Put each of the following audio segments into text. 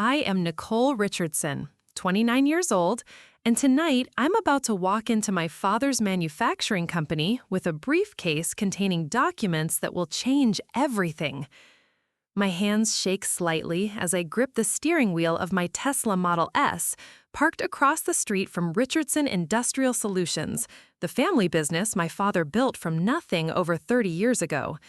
I am Nicole Richardson, 29 years old, and tonight I'm about to walk into my father's manufacturing company with a briefcase containing documents that will change everything. My hands shake slightly as I grip the steering wheel of my Tesla Model S, parked across the street from Richardson Industrial Solutions, the family business my father built from nothing over 30 years ago.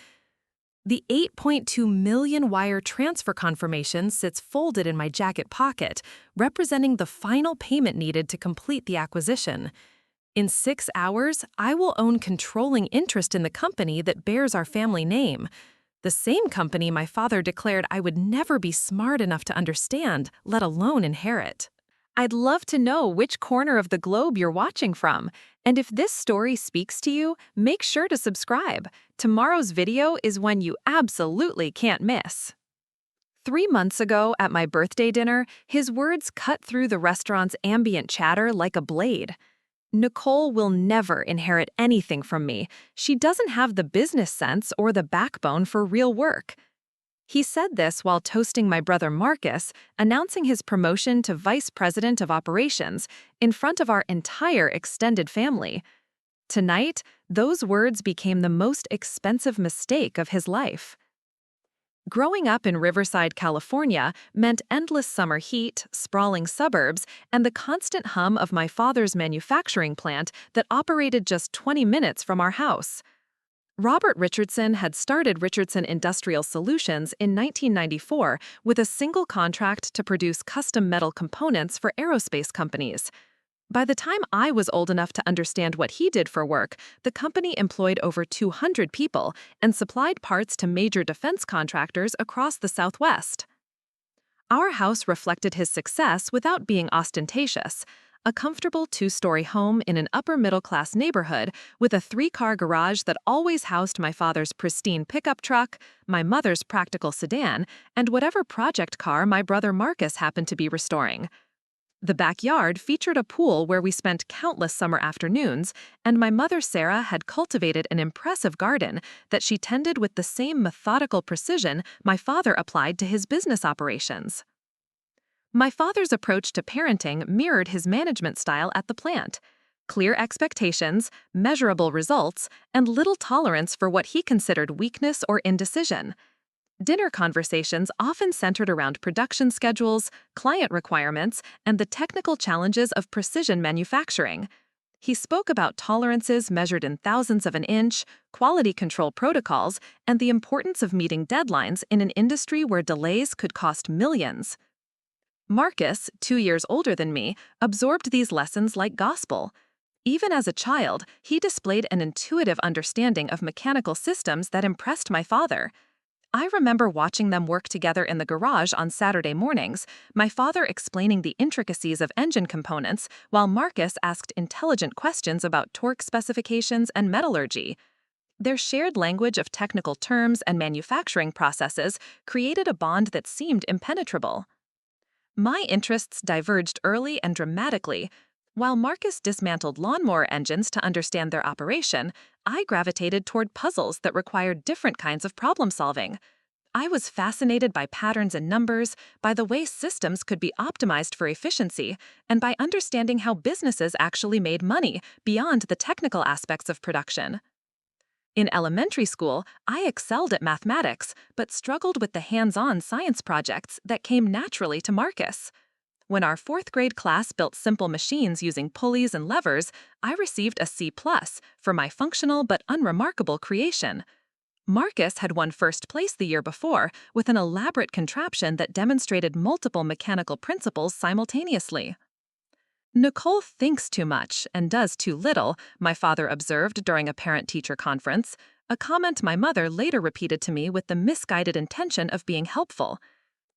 The 8.2 million wire transfer confirmation sits folded in my jacket pocket, representing the final payment needed to complete the acquisition. In 6 hours, I will own controlling interest in the company that bears our family name. The same company my father declared I would never be smart enough to understand, let alone inherit. I'd love to know which corner of the globe you're watching from. And if this story speaks to you, make sure to subscribe. Tomorrow's video is one you absolutely can't miss. 3 months ago, at my birthday dinner, his words cut through the restaurant's ambient chatter like a blade. Nicole will never inherit anything from me. She doesn't have the business sense or the backbone for real work. He said this while toasting my brother Marcus, announcing his promotion to Vice President of Operations in front of our entire extended family. Tonight, those words became the most expensive mistake of his life. Growing up in Riverside, California, meant endless summer heat, sprawling suburbs, and the constant hum of my father's manufacturing plant that operated just 20 minutes from our house. Robert Richardson had started Richardson Industrial Solutions in 1994 with a single contract to produce custom metal components for aerospace companies. By the time I was old enough to understand what he did for work, the company employed over 200 people and supplied parts to major defense contractors across the Southwest. Our house reflected his success without being ostentatious. A comfortable 2-story home in an upper-middle-class neighborhood with a 3-car garage that always housed my father's pristine pickup truck, my mother's practical sedan, and whatever project car my brother Marcus happened to be restoring. The backyard featured a pool where we spent countless summer afternoons, and my mother Sarah had cultivated an impressive garden that she tended with the same methodical precision my father applied to his business operations. My father's approach to parenting mirrored his management style at the plant: clear expectations, measurable results, and little tolerance for what he considered weakness or indecision. Dinner conversations often centered around production schedules, client requirements, and the technical challenges of precision manufacturing. He spoke about tolerances measured in thousandths of an inch, quality control protocols, and the importance of meeting deadlines in an industry where delays could cost millions. Marcus, 2 years older than me, absorbed these lessons like gospel. Even as a child, he displayed an intuitive understanding of mechanical systems that impressed my father. I remember watching them work together in the garage on Saturday mornings, my father explaining the intricacies of engine components while Marcus asked intelligent questions about torque specifications and metallurgy. Their shared language of technical terms and manufacturing processes created a bond that seemed impenetrable. My interests diverged early and dramatically. While Marcus dismantled lawnmower engines to understand their operation, I gravitated toward puzzles that required different kinds of problem solving. I was fascinated by patterns and numbers, by the way systems could be optimized for efficiency, and by understanding how businesses actually made money beyond the technical aspects of production. In elementary school, I excelled at mathematics, but struggled with the hands-on science projects that came naturally to Marcus. When our 4th grade class built simple machines using pulleys and levers, I received a C+ for my functional but unremarkable creation. Marcus had won first place the year before with an elaborate contraption that demonstrated multiple mechanical principles simultaneously. Nicole thinks too much and does too little, my father observed during a parent-teacher conference, a comment my mother later repeated to me with the misguided intention of being helpful.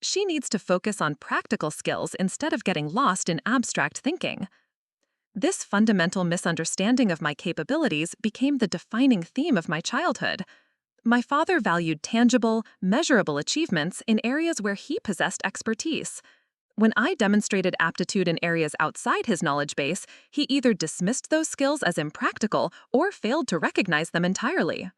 She needs to focus on practical skills instead of getting lost in abstract thinking. This fundamental misunderstanding of my capabilities became the defining theme of my childhood. My father valued tangible, measurable achievements in areas where he possessed expertise. When I demonstrated aptitude in areas outside his knowledge base, he either dismissed those skills as impractical or failed to recognize them entirely.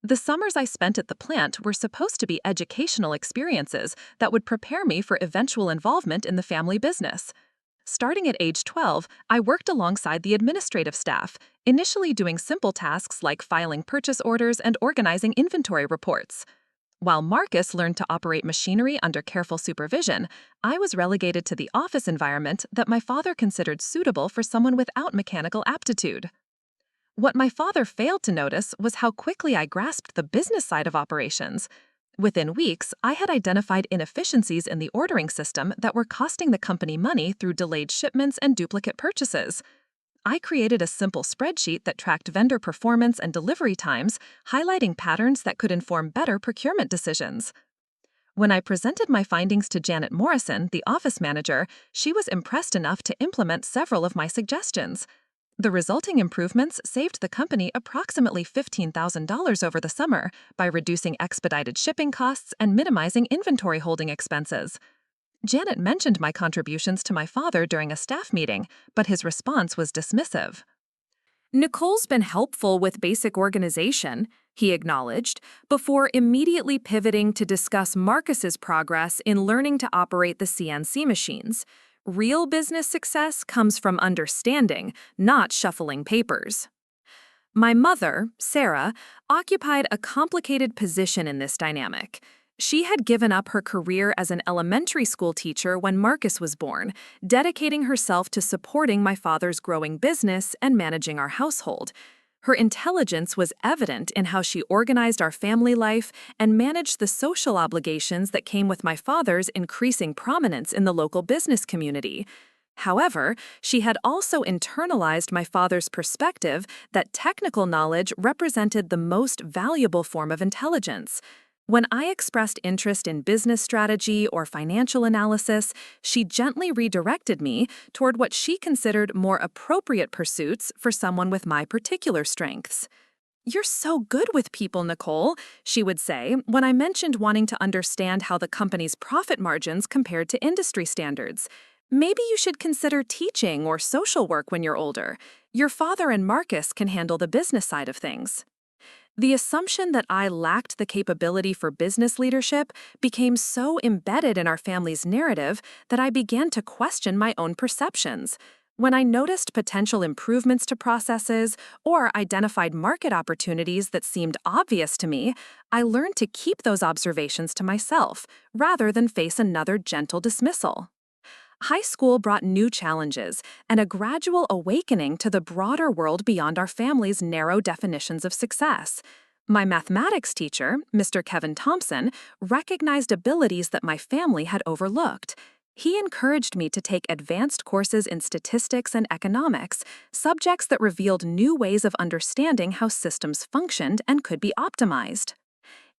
The summers I spent at the plant were supposed to be educational experiences that would prepare me for eventual involvement in the family business. Starting at age 12, I worked alongside the administrative staff, initially doing simple tasks like filing purchase orders and organizing inventory reports. While Marcus learned to operate machinery under careful supervision, I was relegated to the office environment that my father considered suitable for someone without mechanical aptitude. What my father failed to notice was how quickly I grasped the business side of operations. Within weeks, I had identified inefficiencies in the ordering system that were costing the company money through delayed shipments and duplicate purchases. I created a simple spreadsheet that tracked vendor performance and delivery times, highlighting patterns that could inform better procurement decisions. When I presented my findings to Janet Morrison, the office manager, she was impressed enough to implement several of my suggestions. The resulting improvements saved the company approximately $15,000 over the summer by reducing expedited shipping costs and minimizing inventory holding expenses. Janet mentioned my contributions to my father during a staff meeting, but his response was dismissive. Nicole's been helpful with basic organization, he acknowledged, before immediately pivoting to discuss Marcus's progress in learning to operate the CNC machines. Real business success comes from understanding, not shuffling papers. My mother, Sarah, occupied a complicated position in this dynamic. She had given up her career as an elementary school teacher when Marcus was born, dedicating herself to supporting my father's growing business and managing our household. Her intelligence was evident in how she organized our family life and managed the social obligations that came with my father's increasing prominence in the local business community. However, she had also internalized my father's perspective that technical knowledge represented the most valuable form of intelligence. When I expressed interest in business strategy or financial analysis, she gently redirected me toward what she considered more appropriate pursuits for someone with my particular strengths. "You're so good with people, Nicole," she would say when I mentioned wanting to understand how the company's profit margins compared to industry standards. "Maybe you should consider teaching or social work when you're older. Your father and Marcus can handle the business side of things." The assumption that I lacked the capability for business leadership became so embedded in our family's narrative that I began to question my own perceptions. When I noticed potential improvements to processes or identified market opportunities that seemed obvious to me, I learned to keep those observations to myself rather than face another gentle dismissal. High school brought new challenges and a gradual awakening to the broader world beyond our family's narrow definitions of success. My mathematics teacher, Mr. Kevin Thompson, recognized abilities that my family had overlooked. He encouraged me to take advanced courses in statistics and economics, subjects that revealed new ways of understanding how systems functioned and could be optimized.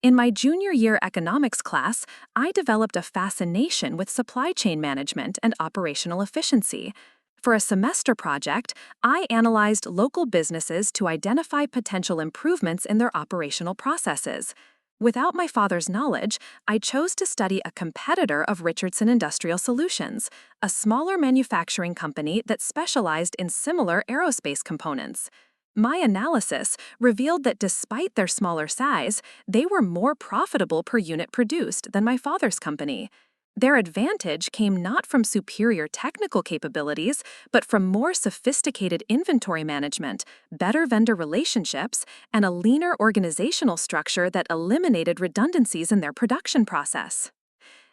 In my junior year economics class, I developed a fascination with supply chain management and operational efficiency. For a semester project, I analyzed local businesses to identify potential improvements in their operational processes. Without my father's knowledge, I chose to study a competitor of Richardson Industrial Solutions, a smaller manufacturing company that specialized in similar aerospace components. My analysis revealed that despite their smaller size, they were more profitable per unit produced than my father's company. Their advantage came not from superior technical capabilities, but from more sophisticated inventory management, better vendor relationships, and a leaner organizational structure that eliminated redundancies in their production process.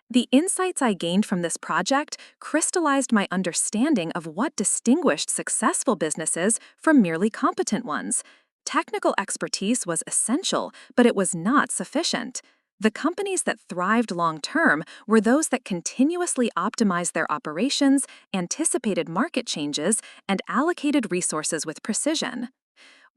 The insights I gained from this project crystallized my understanding of what distinguished successful businesses from merely competent ones. Technical expertise was essential, but it was not sufficient. The companies that thrived long-term were those that continuously optimized their operations, anticipated market changes, and allocated resources with precision.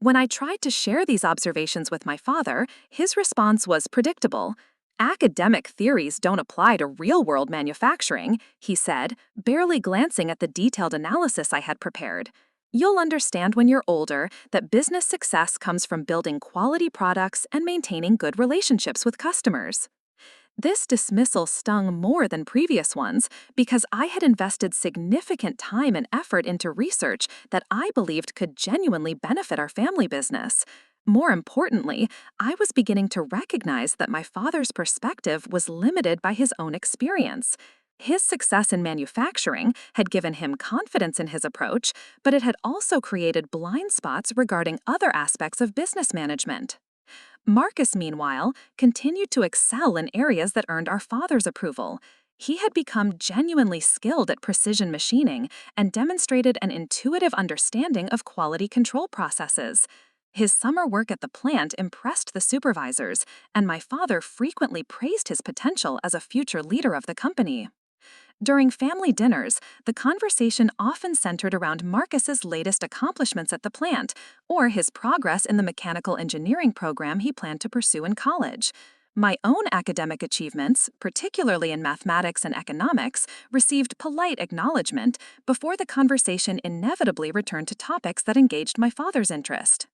When I tried to share these observations with my father, his response was predictable. "Academic theories don't apply to real-world manufacturing," he said, barely glancing at the detailed analysis I had prepared. "You'll understand when you're older that business success comes from building quality products and maintaining good relationships with customers." This dismissal stung more than previous ones because I had invested significant time and effort into research that I believed could genuinely benefit our family business. More importantly, I was beginning to recognize that my father's perspective was limited by his own experience. His success in manufacturing had given him confidence in his approach, but it had also created blind spots regarding other aspects of business management. Marcus, meanwhile, continued to excel in areas that earned our father's approval. He had become genuinely skilled at precision machining and demonstrated an intuitive understanding of quality control processes. His summer work at the plant impressed the supervisors, and my father frequently praised his potential as a future leader of the company. During family dinners, the conversation often centered around Marcus's latest accomplishments at the plant or his progress in the mechanical engineering program he planned to pursue in college. My own academic achievements, particularly in mathematics and economics, received polite acknowledgement before the conversation inevitably returned to topics that engaged my father's interest.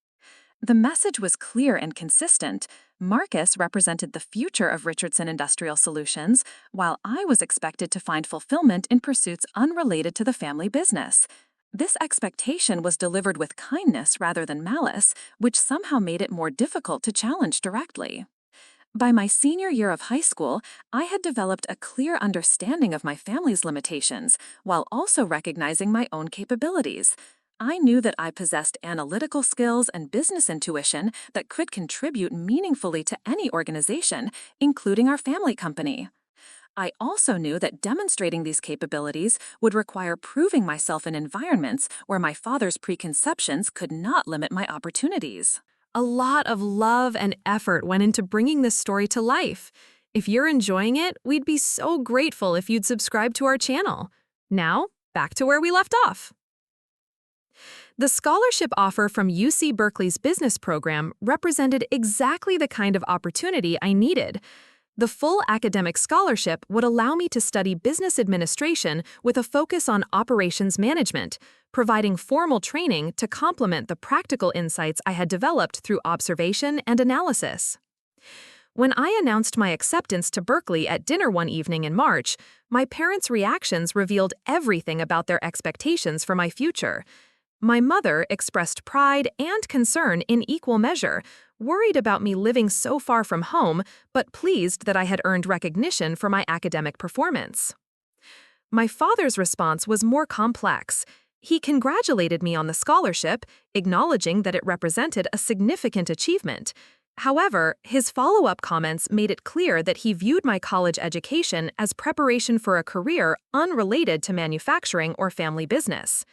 The message was clear and consistent. Marcus represented the future of Richardson Industrial Solutions, while I was expected to find fulfillment in pursuits unrelated to the family business. This expectation was delivered with kindness rather than malice, which somehow made it more difficult to challenge directly. By my senior year of high school, I had developed a clear understanding of my family's limitations, while also recognizing my own capabilities. I knew that I possessed analytical skills and business intuition that could contribute meaningfully to any organization, including our family company. I also knew that demonstrating these capabilities would require proving myself in environments where my father's preconceptions could not limit my opportunities. A lot of love and effort went into bringing this story to life. If you're enjoying it, we'd be so grateful if you'd subscribe to our channel. Now, back to where we left off. The scholarship offer from UC Berkeley's business program represented exactly the kind of opportunity I needed. The full academic scholarship would allow me to study business administration with a focus on operations management, providing formal training to complement the practical insights I had developed through observation and analysis. When I announced my acceptance to Berkeley at dinner one evening in March, my parents' reactions revealed everything about their expectations for my future. My mother expressed pride and concern in equal measure, worried about me living so far from home, but pleased that I had earned recognition for my academic performance. My father's response was more complex. He congratulated me on the scholarship, acknowledging that it represented a significant achievement. However, his follow-up comments made it clear that he viewed my college education as preparation for a career unrelated to manufacturing or family business.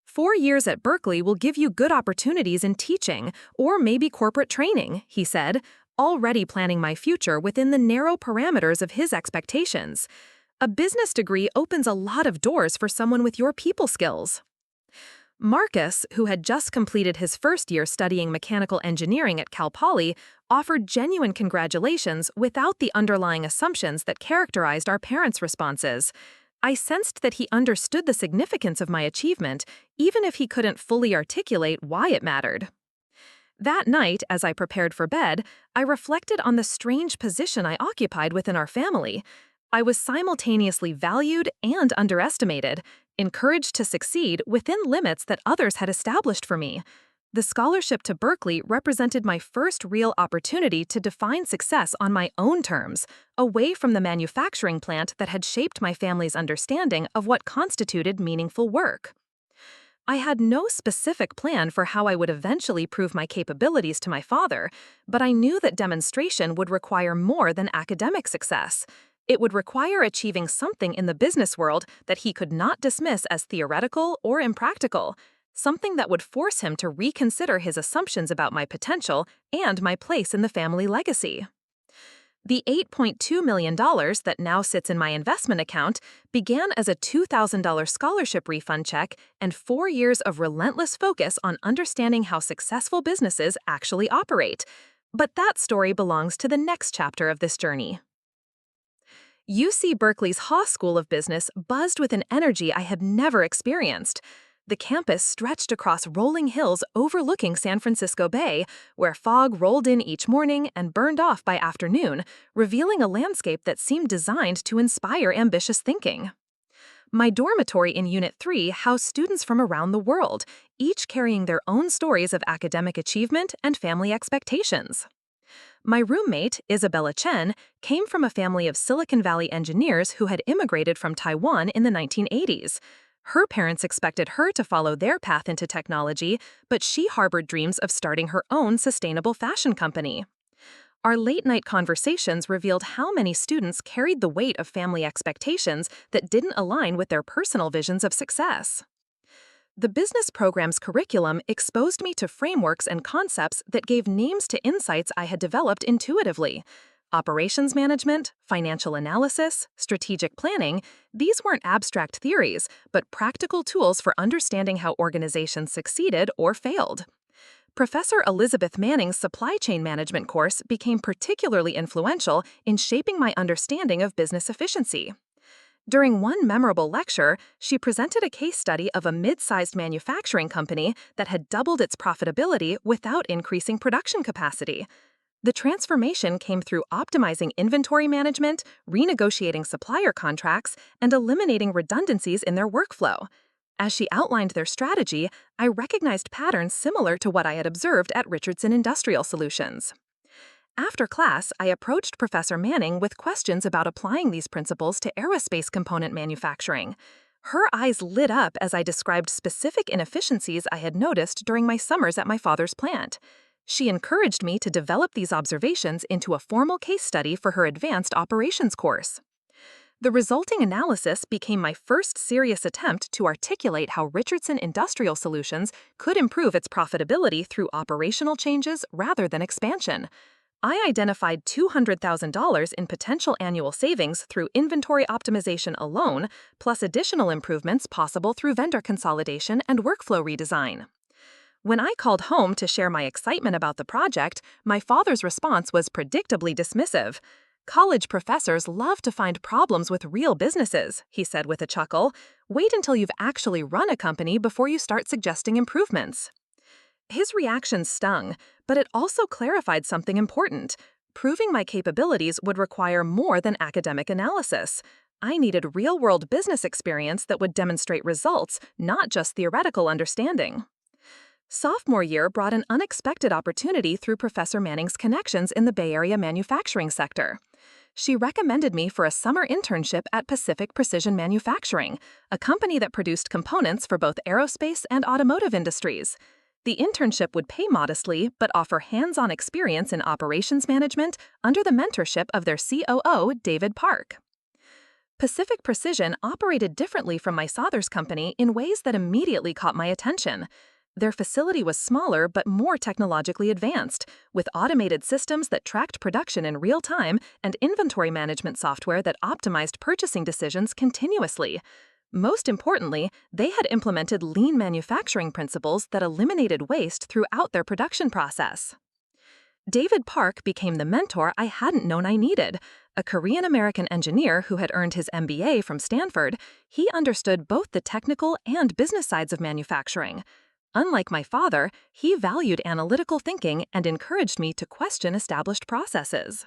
4 years at Berkeley will give you good opportunities in teaching, or maybe corporate training, he said, already planning my future within the narrow parameters of his expectations. A business degree opens a lot of doors for someone with your people skills. Marcus, who had just completed his first year studying mechanical engineering at Cal Poly, offered genuine congratulations without the underlying assumptions that characterized our parents' responses. I sensed that he understood the significance of my achievement, even if he couldn't fully articulate why it mattered. That night, as I prepared for bed, I reflected on the strange position I occupied within our family. I was simultaneously valued and underestimated, encouraged to succeed within limits that others had established for me. The scholarship to Berkeley represented my first real opportunity to define success on my own terms, away from the manufacturing plant that had shaped my family's understanding of what constituted meaningful work. I had no specific plan for how I would eventually prove my capabilities to my father, but I knew that demonstration would require more than academic success. It would require achieving something in the business world that he could not dismiss as theoretical or impractical, something that would force him to reconsider his assumptions about my potential and my place in the family legacy. The $8.2 million that now sits in my investment account began as a $2,000 scholarship refund check and 4 years of relentless focus on understanding how successful businesses actually operate. But that story belongs to the next chapter of this journey. UC Berkeley's Haas School of Business buzzed with an energy I had never experienced. The campus stretched across rolling hills overlooking San Francisco Bay, where fog rolled in each morning and burned off by afternoon, revealing a landscape that seemed designed to inspire ambitious thinking. My dormitory in Unit 3 housed students from around the world, each carrying their own stories of academic achievement and family expectations. My roommate, Isabella Chen, came from a family of Silicon Valley engineers who had immigrated from Taiwan in the 1980s. Her parents expected her to follow their path into technology, but she harbored dreams of starting her own sustainable fashion company. Our late-night conversations revealed how many students carried the weight of family expectations that didn't align with their personal visions of success. The business program's curriculum exposed me to frameworks and concepts that gave names to insights I had developed intuitively. Operations management, financial analysis, strategic planning, these weren't abstract theories, but practical tools for understanding how organizations succeeded or failed. Professor Elizabeth Manning's supply chain management course became particularly influential in shaping my understanding of business efficiency. During one memorable lecture, she presented a case study of a mid-sized manufacturing company that had doubled its profitability without increasing production capacity. The transformation came through optimizing inventory management, renegotiating supplier contracts, and eliminating redundancies in their workflow. As she outlined their strategy, I recognized patterns similar to what I had observed at Richardson Industrial Solutions. After class, I approached Professor Manning with questions about applying these principles to aerospace component manufacturing. Her eyes lit up as I described specific inefficiencies I had noticed during my summers at my father's plant. She encouraged me to develop these observations into a formal case study for her advanced operations course. The resulting analysis became my first serious attempt to articulate how Richardson Industrial Solutions could improve its profitability through operational changes rather than expansion. I identified $200,000 in potential annual savings through inventory optimization alone, plus additional improvements possible through vendor consolidation and workflow redesign. When I called home to share my excitement about the project, my father's response was predictably dismissive. "College professors love to find problems with real businesses," he said with a chuckle. "Wait until you've actually run a company before you start suggesting improvements." His reaction stung, but it also clarified something important. Proving my capabilities would require more than academic analysis. I needed real-world business experience that would demonstrate results, not just theoretical understanding. Sophomore year brought an unexpected opportunity through Professor Manning's connections in the Bay Area manufacturing sector. She recommended me for a summer internship at Pacific Precision Manufacturing, a company that produced components for both aerospace and automotive industries. The internship would pay modestly, but offer hands-on experience in operations management under the mentorship of their COO, David Park. Pacific Precision operated differently from my father's company in ways that immediately caught my attention. Their facility was smaller but more technologically advanced, with automated systems that tracked production in real time and inventory management software that optimized purchasing decisions continuously. Most importantly, they had implemented lean manufacturing principles that eliminated waste throughout their production process. David Park became the mentor I hadn't known I needed. A Korean-American engineer who had earned his MBA from Stanford, he understood both the technical and business sides of manufacturing. Unlike my father, he valued analytical thinking and encouraged me to question established processes.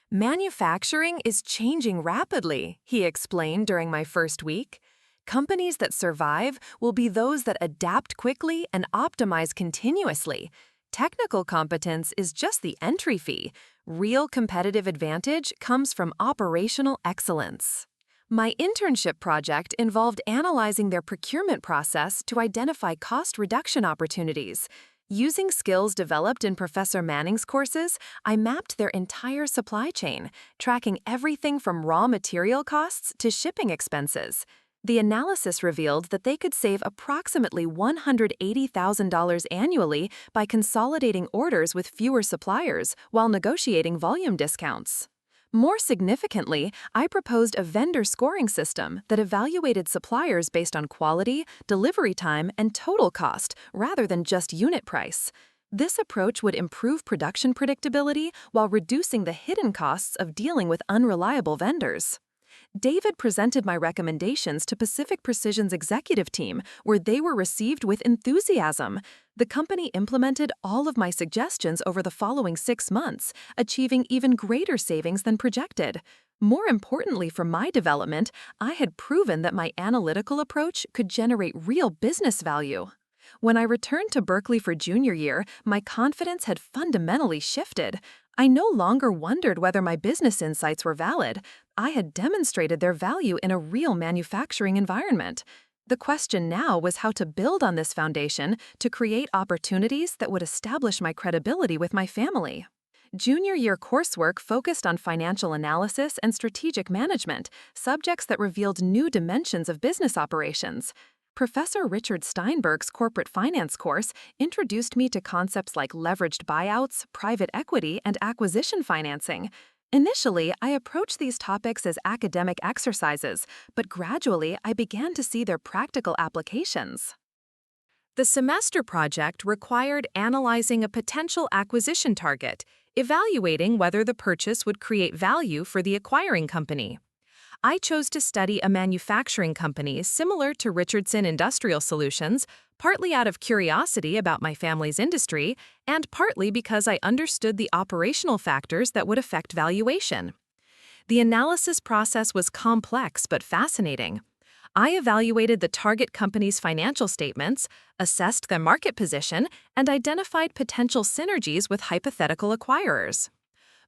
Manufacturing is changing rapidly, he explained during my first week. Companies that survive will be those that adapt quickly and optimize continuously. Technical competence is just the entry fee. Real competitive advantage comes from operational excellence. My internship project involved analyzing their procurement process to identify cost reduction opportunities. Using skills developed in Professor Manning's courses, I mapped their entire supply chain, tracking everything from raw material costs to shipping expenses. The analysis revealed that they could save approximately $180,000 annually by consolidating orders with fewer suppliers while negotiating volume discounts. More significantly, I proposed a vendor scoring system that evaluated suppliers based on quality, delivery time, and total cost, rather than just unit price. This approach would improve production predictability while reducing the hidden costs of dealing with unreliable vendors. David presented my recommendations to Pacific Precision's executive team, where they were received with enthusiasm. The company implemented all of my suggestions over the following 6 months, achieving even greater savings than projected. More importantly for my development, I had proven that my analytical approach could generate real business value. When I returned to Berkeley for junior year, my confidence had fundamentally shifted. I no longer wondered whether my business insights were valid. I had demonstrated their value in a real manufacturing environment. The question now was how to build on this foundation to create opportunities that would establish my credibility with my family. Junior year coursework focused on financial analysis and strategic management, subjects that revealed new dimensions of business operations. Professor Richard Steinberg's corporate finance course introduced me to concepts like leveraged buyouts, private equity, and acquisition financing. Initially, I approached these topics as academic exercises, but gradually I began to see their practical applications. The semester project required analyzing a potential acquisition target, evaluating whether the purchase would create value for the acquiring company. I chose to study a manufacturing company similar to Richardson Industrial Solutions, partly out of curiosity about my family's industry, and partly because I understood the operational factors that would affect valuation. The analysis process was complex but fascinating. I evaluated the target company's financial statements, assessed their market position, and identified potential synergies with hypothetical acquirers.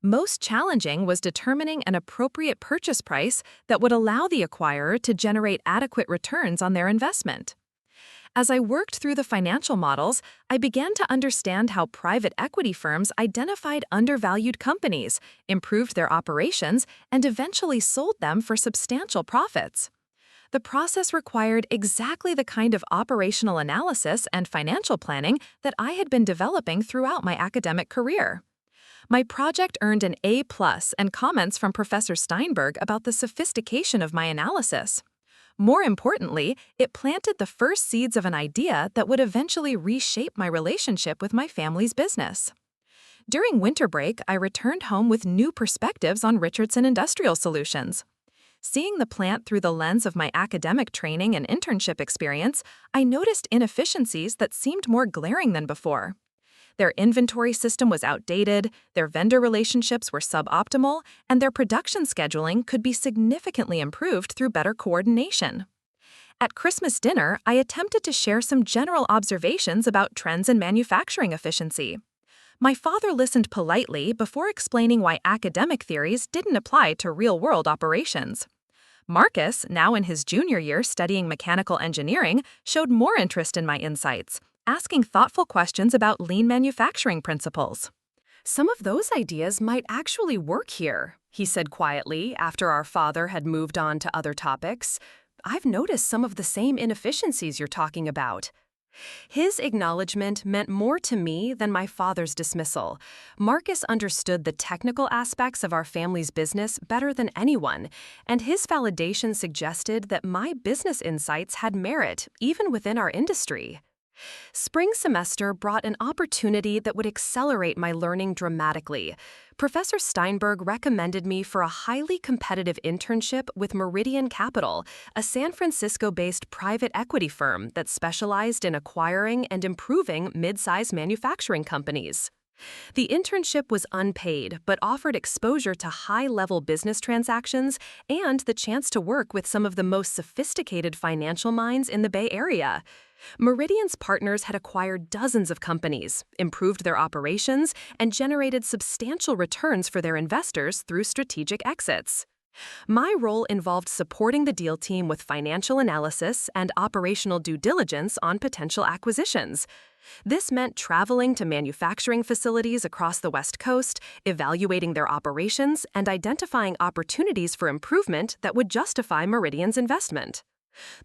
Most challenging was determining an appropriate purchase price that would allow the acquirer to generate adequate returns on their investment. As I worked through the financial models, I began to understand how private equity firms identified undervalued companies, improved their operations, and eventually sold them for substantial profits. The process required exactly the kind of operational analysis and financial planning that I had been developing throughout my academic career. My project earned an A+ and comments from Professor Steinberg about the sophistication of my analysis. More importantly, it planted the first seeds of an idea that would eventually reshape my relationship with my family's business. During winter break, I returned home with new perspectives on Richardson Industrial Solutions. Seeing the plant through the lens of my academic training and internship experience, I noticed inefficiencies that seemed more glaring than before. Their inventory system was outdated, their vendor relationships were suboptimal, and their production scheduling could be significantly improved through better coordination. At Christmas dinner, I attempted to share some general observations about trends in manufacturing efficiency. My father listened politely before explaining why academic theories didn't apply to real-world operations. Marcus, now in his junior year studying mechanical engineering, showed more interest in my insights, asking thoughtful questions about lean manufacturing principles. "Some of those ideas might actually work here," he said quietly after our father had moved on to other topics. "I've noticed some of the same inefficiencies you're talking about." His acknowledgement meant more to me than my father's dismissal. Marcus understood the technical aspects of our family's business better than anyone, and his validation suggested that my business insights had merit even within our industry. Spring semester brought an opportunity that would accelerate my learning dramatically. Professor Steinberg recommended me for a highly competitive internship with Meridian Capital, a San Francisco-based private equity firm that specialized in acquiring and improving mid-size manufacturing companies. The internship was unpaid but offered exposure to high-level business transactions and the chance to work with some of the most sophisticated financial minds in the Bay Area. Meridian's partners had acquired dozens of companies, improved their operations, and generated substantial returns for their investors through strategic exits. My role involved supporting the deal team with financial analysis and operational due diligence on potential acquisitions. This meant traveling to manufacturing facilities across the West Coast, evaluating their operations, and identifying opportunities for improvement that would justify Meridian's investment.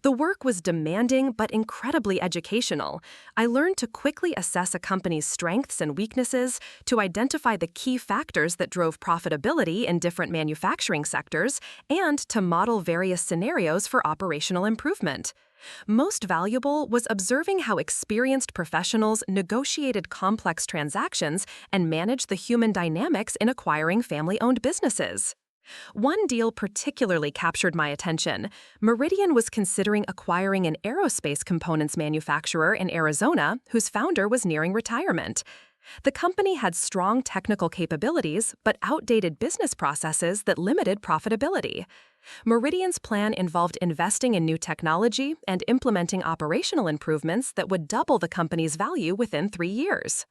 The work was demanding but incredibly educational. I learned to quickly assess a company's strengths and weaknesses, to identify the key factors that drove profitability in different manufacturing sectors, and to model various scenarios for operational improvement. Most valuable was observing how experienced professionals negotiated complex transactions and managed the human dynamics in acquiring family-owned businesses. One deal particularly captured my attention. Meridian was considering acquiring an aerospace components manufacturer in Arizona whose founder was nearing retirement. The company had strong technical capabilities but outdated business processes that limited profitability. Meridian's plan involved investing in new technology and implementing operational improvements that would double the company's value within 3 years.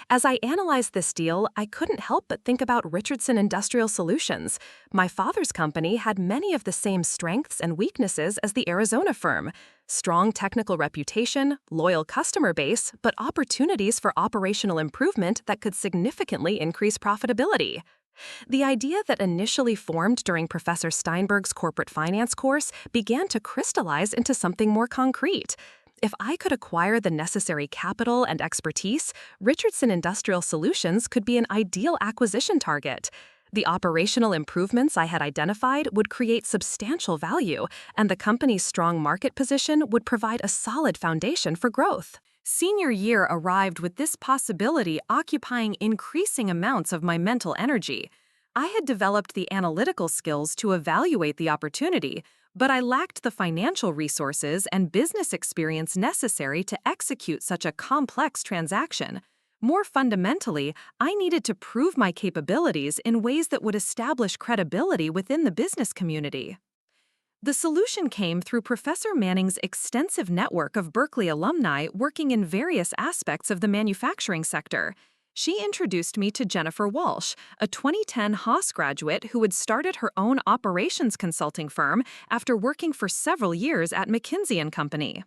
As I analyzed this deal, I couldn't help but think about Richardson Industrial Solutions. My father's company had many of the same strengths and weaknesses as the Arizona firm: strong technical reputation, loyal customer base, but opportunities for operational improvement that could significantly increase profitability. The idea that initially formed during Professor Steinberg's corporate finance course began to crystallize into something more concrete. If I could acquire the necessary capital and expertise, Richardson Industrial Solutions could be an ideal acquisition target. The operational improvements I had identified would create substantial value, and the company's strong market position would provide a solid foundation for growth. Senior year arrived with this possibility occupying increasing amounts of my mental energy. I had developed the analytical skills to evaluate the opportunity, but I lacked the financial resources and business experience necessary to execute such a complex transaction. More fundamentally, I needed to prove my capabilities in ways that would establish credibility within the business community. The solution came through Professor Manning's extensive network of Berkeley alumni working in various aspects of the manufacturing sector. She introduced me to Jennifer Walsh, a 2010 Haas graduate who had started her own operations consulting firm after working for several years at McKinsey & Company.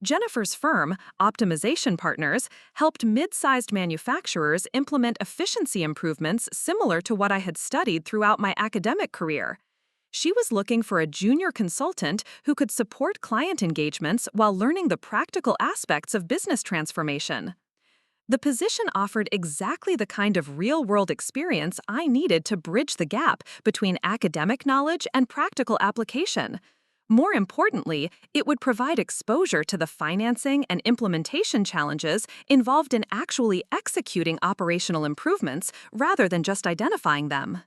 Jennifer's firm, Optimization Partners, helped mid-sized manufacturers implement efficiency improvements similar to what I had studied throughout my academic career. She was looking for a junior consultant who could support client engagements while learning the practical aspects of business transformation. The position offered exactly the kind of real-world experience I needed to bridge the gap between academic knowledge and practical application. More importantly, it would provide exposure to the financing and implementation challenges involved in actually executing operational improvements rather than just identifying them.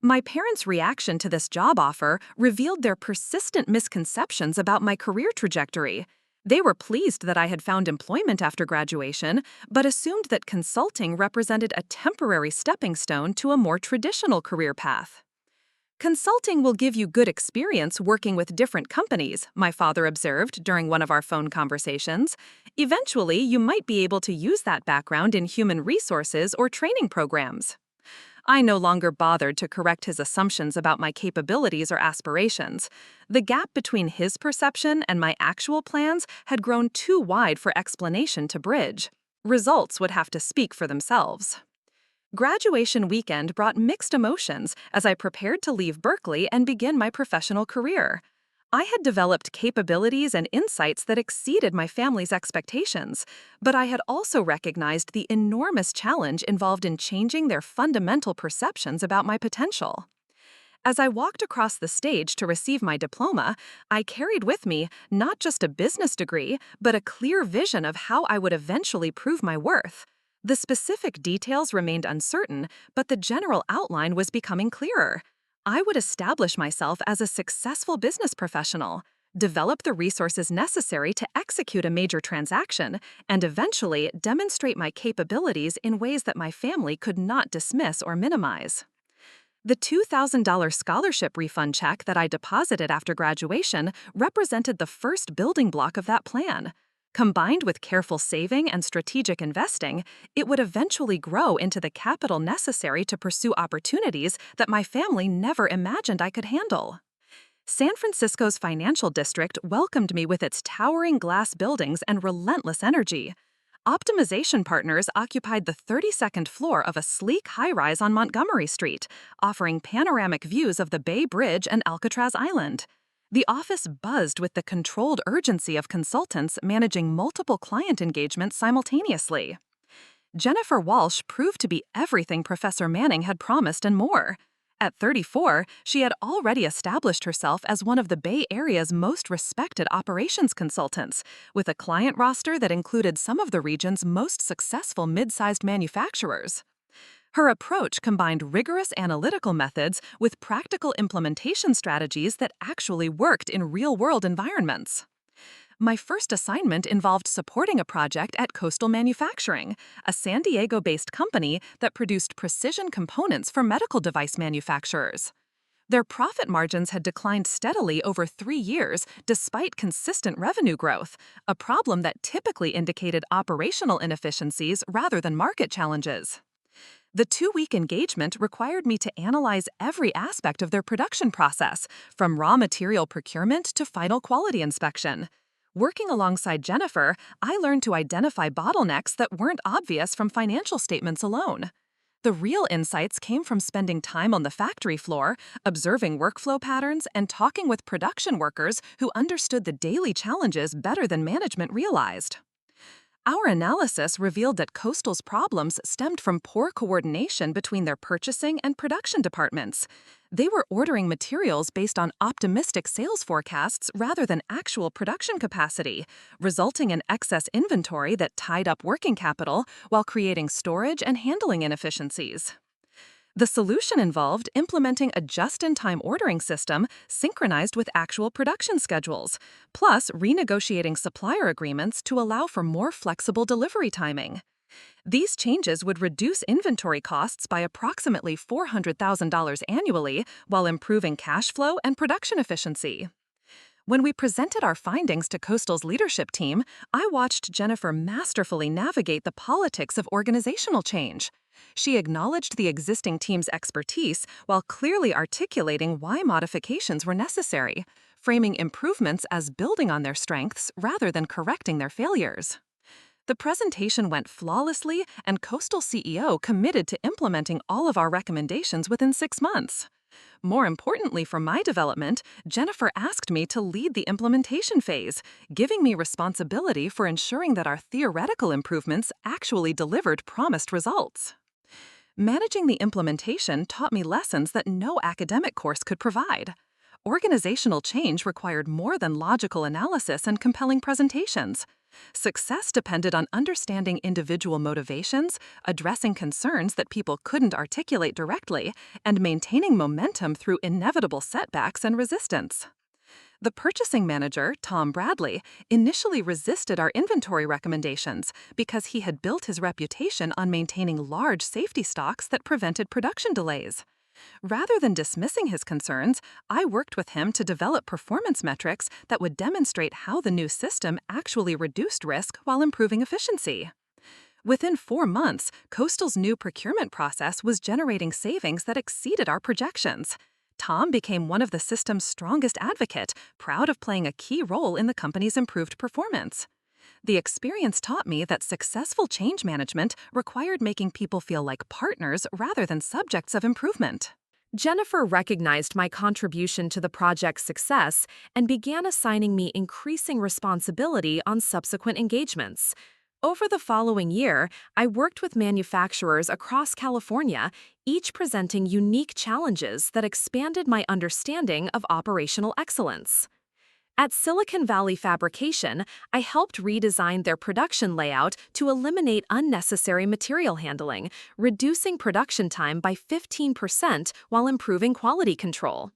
My parents' reaction to this job offer revealed their persistent misconceptions about my career trajectory. They were pleased that I had found employment after graduation, but assumed that consulting represented a temporary stepping stone to a more traditional career path. "Consulting will give you good experience working with different companies," my father observed during one of our phone conversations. "Eventually, you might be able to use that background in human resources or training programs." I no longer bothered to correct his assumptions about my capabilities or aspirations. The gap between his perception and my actual plans had grown too wide for explanation to bridge. Results would have to speak for themselves. Graduation weekend brought mixed emotions as I prepared to leave Berkeley and begin my professional career. I had developed capabilities and insights that exceeded my family's expectations, but I had also recognized the enormous challenge involved in changing their fundamental perceptions about my potential. As I walked across the stage to receive my diploma, I carried with me not just a business degree, but a clear vision of how I would eventually prove my worth. The specific details remained uncertain, but the general outline was becoming clearer. I would establish myself as a successful business professional, develop the resources necessary to execute a major transaction, and eventually demonstrate my capabilities in ways that my family could not dismiss or minimize. The $2,000 scholarship refund check that I deposited after graduation represented the first building block of that plan. Combined with careful saving and strategic investing, it would eventually grow into the capital necessary to pursue opportunities that my family never imagined I could handle. San Francisco's financial district welcomed me with its towering glass buildings and relentless energy. Optimization Partners occupied the 32nd floor of a sleek high-rise on Montgomery Street, offering panoramic views of the Bay Bridge and Alcatraz Island. The office buzzed with the controlled urgency of consultants managing multiple client engagements simultaneously. Jennifer Walsh proved to be everything Professor Manning had promised and more. At 34, she had already established herself as one of the Bay Area's most respected operations consultants, with a client roster that included some of the region's most successful mid-sized manufacturers. Her approach combined rigorous analytical methods with practical implementation strategies that actually worked in real-world environments. My first assignment involved supporting a project at Coastal Manufacturing, a San Diego-based company that produced precision components for medical device manufacturers. Their profit margins had declined steadily over 3 years despite consistent revenue growth, a problem that typically indicated operational inefficiencies rather than market challenges. The 2-week engagement required me to analyze every aspect of their production process, from raw material procurement to final quality inspection. Working alongside Jennifer, I learned to identify bottlenecks that weren't obvious from financial statements alone. The real insights came from spending time on the factory floor, observing workflow patterns, and talking with production workers who understood the daily challenges better than management realized. Our analysis revealed that Coastal's problems stemmed from poor coordination between their purchasing and production departments. They were ordering materials based on optimistic sales forecasts rather than actual production capacity, resulting in excess inventory that tied up working capital while creating storage and handling inefficiencies. The solution involved implementing a just-in-time ordering system synchronized with actual production schedules, plus renegotiating supplier agreements to allow for more flexible delivery timing. These changes would reduce inventory costs by approximately $400,000 annually while improving cash flow and production efficiency. When we presented our findings to Coastal's leadership team, I watched Jennifer masterfully navigate the politics of organizational change. She acknowledged the existing team's expertise while clearly articulating why modifications were necessary, framing improvements as building on their strengths rather than correcting their failures. The presentation went flawlessly, and Coastal CEO committed to implementing all of our recommendations within 6 months. More importantly for my development, Jennifer asked me to lead the implementation phase, giving me responsibility for ensuring that our theoretical improvements actually delivered promised results. Managing the implementation taught me lessons that no academic course could provide. Organizational change required more than logical analysis and compelling presentations. Success depended on understanding individual motivations, addressing concerns that people couldn't articulate directly, and maintaining momentum through inevitable setbacks and resistance. The purchasing manager, Tom Bradley, initially resisted our inventory recommendations because he had built his reputation on maintaining large safety stocks that prevented production delays. Rather than dismissing his concerns, I worked with him to develop performance metrics that would demonstrate how the new system actually reduced risk while improving efficiency. Within 4 months, Coastal's new procurement process was generating savings that exceeded our projections. Tom became one of the system's strongest advocates, proud of playing a key role in the company's improved performance. The experience taught me that successful change management required making people feel like partners rather than subjects of improvement. Jennifer recognized my contribution to the project's success and began assigning me increasing responsibility on subsequent engagements. Over the following year, I worked with manufacturers across California, each presenting unique challenges that expanded my understanding of operational excellence. At Silicon Valley Fabrication, I helped redesign their production layout to eliminate unnecessary material handling, reducing production time by 15% while improving quality control.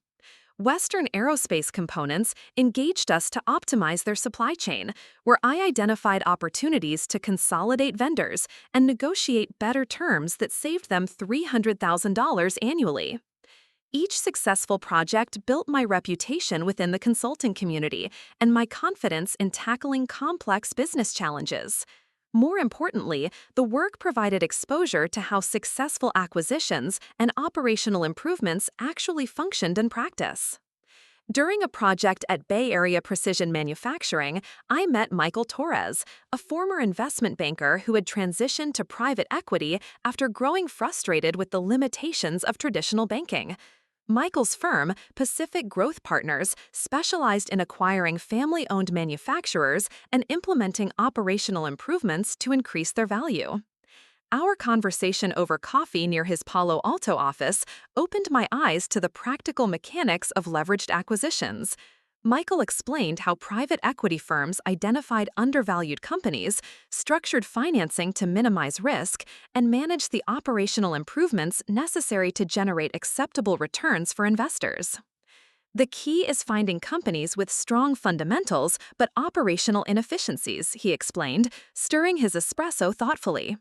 Western Aerospace Components engaged us to optimize their supply chain, where I identified opportunities to consolidate vendors and negotiate better terms that saved them $300,000 annually. Each successful project built my reputation within the consulting community and my confidence in tackling complex business challenges. More importantly, the work provided exposure to how successful acquisitions and operational improvements actually functioned in practice. During a project at Bay Area Precision Manufacturing, I met Michael Torres, a former investment banker who had transitioned to private equity after growing frustrated with the limitations of traditional banking. Michael's firm, Pacific Growth Partners, specialized in acquiring family-owned manufacturers and implementing operational improvements to increase their value. Our conversation over coffee near his Palo Alto office opened my eyes to the practical mechanics of leveraged acquisitions. Michael explained how private equity firms identified undervalued companies, structured financing to minimize risk, and managed the operational improvements necessary to generate acceptable returns for investors. The key is finding companies with strong fundamentals but operational inefficiencies, he explained, stirring his espresso thoughtfully.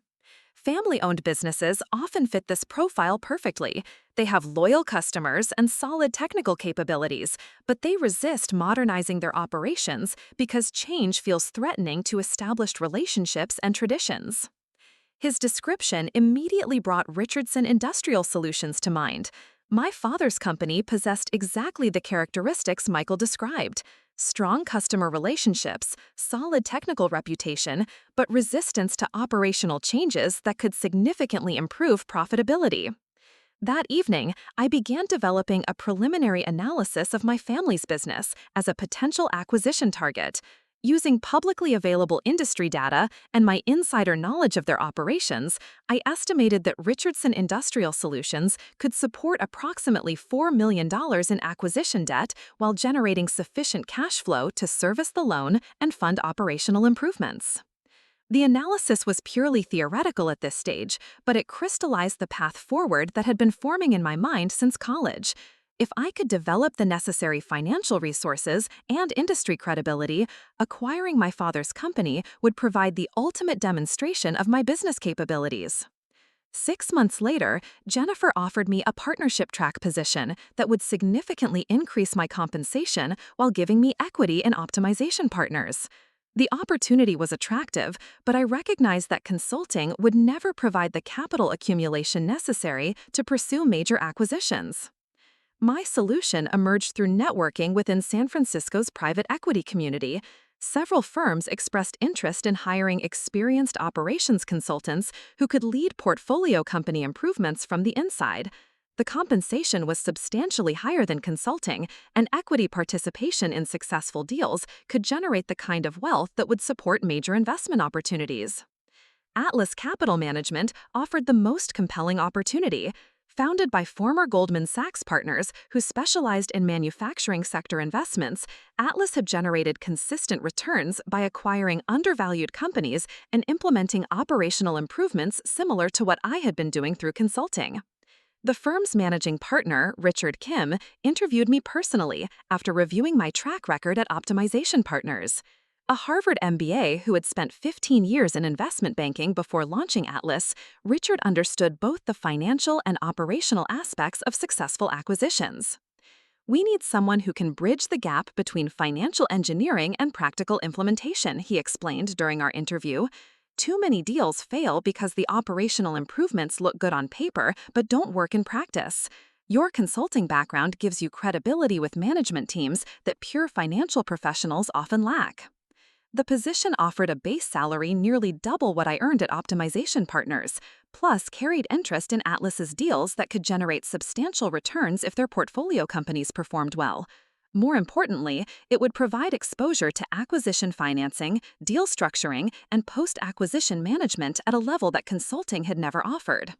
Family-owned businesses often fit this profile perfectly. They have loyal customers and solid technical capabilities, but they resist modernizing their operations because change feels threatening to established relationships and traditions. His description immediately brought Richardson Industrial Solutions to mind. My father's company possessed exactly the characteristics Michael described: strong customer relationships, solid technical reputation, but resistance to operational changes that could significantly improve profitability. That evening, I began developing a preliminary analysis of my family's business as a potential acquisition target. Using publicly available industry data and my insider knowledge of their operations, I estimated that Richardson Industrial Solutions could support approximately $4 million in acquisition debt while generating sufficient cash flow to service the loan and fund operational improvements. The analysis was purely theoretical at this stage, but it crystallized the path forward that had been forming in my mind since college. If I could develop the necessary financial resources and industry credibility, acquiring my father's company would provide the ultimate demonstration of my business capabilities. 6 months later, Jennifer offered me a partnership track position that would significantly increase my compensation while giving me equity in optimization partners. The opportunity was attractive, but I recognized that consulting would never provide the capital accumulation necessary to pursue major acquisitions. My solution emerged through networking within San Francisco's private equity community. Several firms expressed interest in hiring experienced operations consultants who could lead portfolio company improvements from the inside. The compensation was substantially higher than consulting, and equity participation in successful deals could generate the kind of wealth that would support major investment opportunities. Atlas Capital Management offered the most compelling opportunity. Founded by former Goldman Sachs partners who specialized in manufacturing sector investments, Atlas had generated consistent returns by acquiring undervalued companies and implementing operational improvements similar to what I had been doing through consulting. The firm's managing partner, Richard Kim, interviewed me personally after reviewing my track record at Optimization Partners. A Harvard MBA who had spent 15 years in investment banking before launching Atlas, Richard understood both the financial and operational aspects of successful acquisitions. "We need someone who can bridge the gap between financial engineering and practical implementation," he explained during our interview. "Too many deals fail because the operational improvements look good on paper but don't work in practice. Your consulting background gives you credibility with management teams that pure financial professionals often lack." The position offered a base salary nearly double what I earned at Optimization Partners, plus carried interest in Atlas's deals that could generate substantial returns if their portfolio companies performed well. More importantly, it would provide exposure to acquisition financing, deal structuring, and post-acquisition management at a level that consulting had never offered.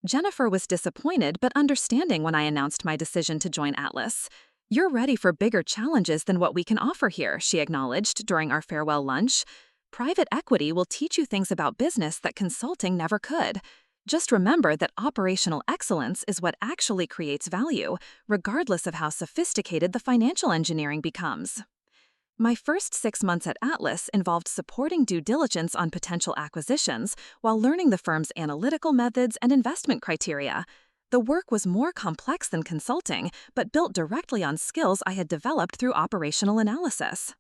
Jennifer was disappointed but understanding when I announced my decision to join Atlas. "You're ready for bigger challenges than what we can offer here," she acknowledged during our farewell lunch. "Private equity will teach you things about business that consulting never could. Just remember that operational excellence is what actually creates value, regardless of how sophisticated the financial engineering becomes." My first 6 months at Atlas involved supporting due diligence on potential acquisitions while learning the firm's analytical methods and investment criteria. The work was more complex than consulting, but built directly on skills I had developed through operational analysis.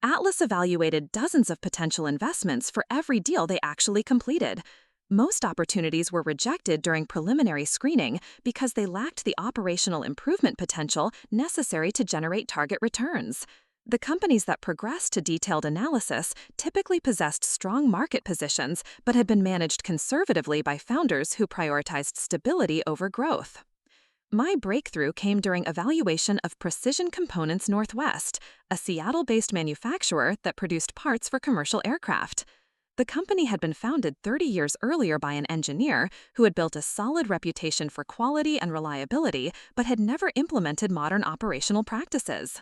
Atlas evaluated dozens of potential investments for every deal they actually completed. Most opportunities were rejected during preliminary screening because they lacked the operational improvement potential necessary to generate target returns. The companies that progressed to detailed analysis typically possessed strong market positions but had been managed conservatively by founders who prioritized stability over growth. My breakthrough came during evaluation of Precision Components Northwest, a Seattle-based manufacturer that produced parts for commercial aircraft. The company had been founded 30 years earlier by an engineer who had built a solid reputation for quality and reliability but had never implemented modern operational practices.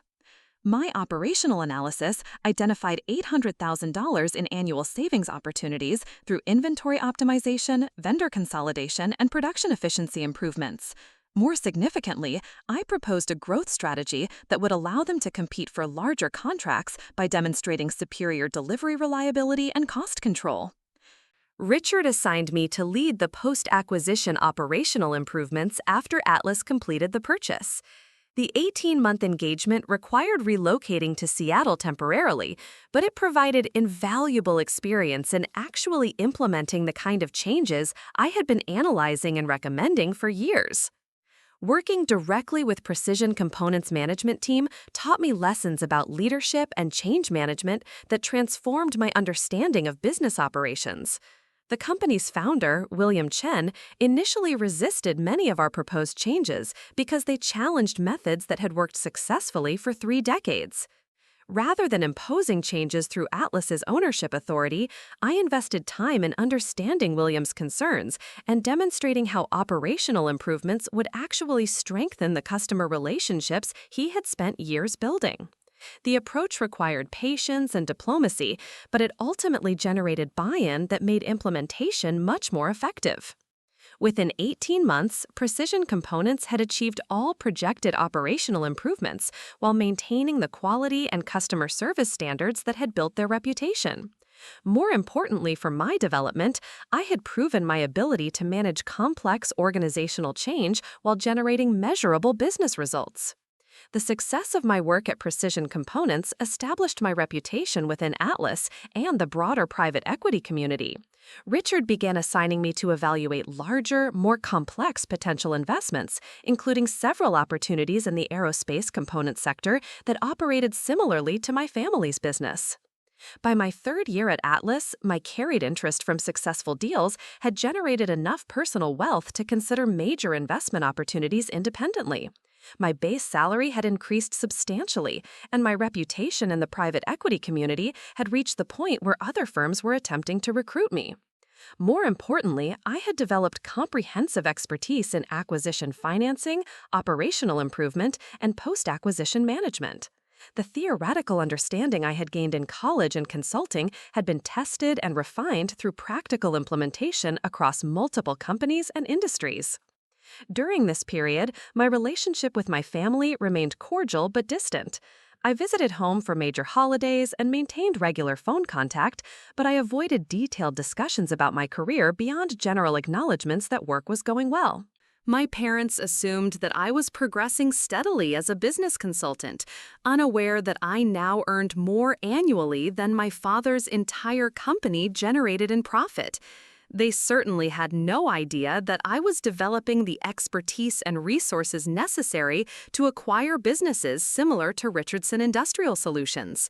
My operational analysis identified $800,000 in annual savings opportunities through inventory optimization, vendor consolidation, and production efficiency improvements. More significantly, I proposed a growth strategy that would allow them to compete for larger contracts by demonstrating superior delivery reliability and cost control. Richard assigned me to lead the post-acquisition operational improvements after Atlas completed the purchase. The 18-month engagement required relocating to Seattle temporarily, but it provided invaluable experience in actually implementing the kind of changes I had been analyzing and recommending for years. Working directly with Precision Components management team taught me lessons about leadership and change management that transformed my understanding of business operations. The company's founder, William Chen, initially resisted many of our proposed changes because they challenged methods that had worked successfully for 3 decades. Rather than imposing changes through Atlas's ownership authority, I invested time in understanding William's concerns and demonstrating how operational improvements would actually strengthen the customer relationships he had spent years building. The approach required patience and diplomacy, but it ultimately generated buy-in that made implementation much more effective. Within 18 months, Precision Components had achieved all projected operational improvements while maintaining the quality and customer service standards that had built their reputation. More importantly for my development, I had proven my ability to manage complex organizational change while generating measurable business results. The success of my work at Precision Components established my reputation within Atlas and the broader private equity community. Richard began assigning me to evaluate larger, more complex potential investments, including several opportunities in the aerospace component sector that operated similarly to my family's business. By my 3rd year at Atlas, my carried interest from successful deals had generated enough personal wealth to consider major investment opportunities independently. My base salary had increased substantially, and my reputation in the private equity community had reached the point where other firms were attempting to recruit me. More importantly, I had developed comprehensive expertise in acquisition financing, operational improvement, and post-acquisition management. The theoretical understanding I had gained in college and consulting had been tested and refined through practical implementation across multiple companies and industries. During this period, my relationship with my family remained cordial but distant. I visited home for major holidays and maintained regular phone contact, but I avoided detailed discussions about my career beyond general acknowledgments that work was going well. My parents assumed that I was progressing steadily as a business consultant, unaware that I now earned more annually than my father's entire company generated in profit. They certainly had no idea that I was developing the expertise and resources necessary to acquire businesses similar to Richardson Industrial Solutions.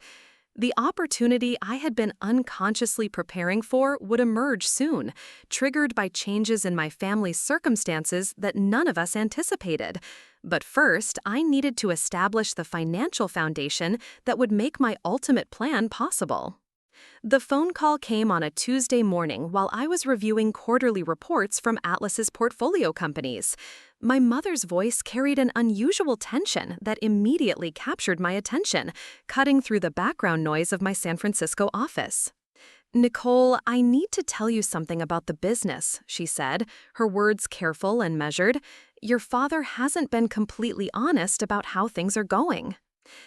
The opportunity I had been unconsciously preparing for would emerge soon, triggered by changes in my family's circumstances that none of us anticipated. But first, I needed to establish the financial foundation that would make my ultimate plan possible. The phone call came on a Tuesday morning while I was reviewing quarterly reports from Atlas's portfolio companies. My mother's voice carried an unusual tension that immediately captured my attention, cutting through the background noise of my San Francisco office. "Nicole, I need to tell you something about the business," she said, her words careful and measured. "Your father hasn't been completely honest about how things are going."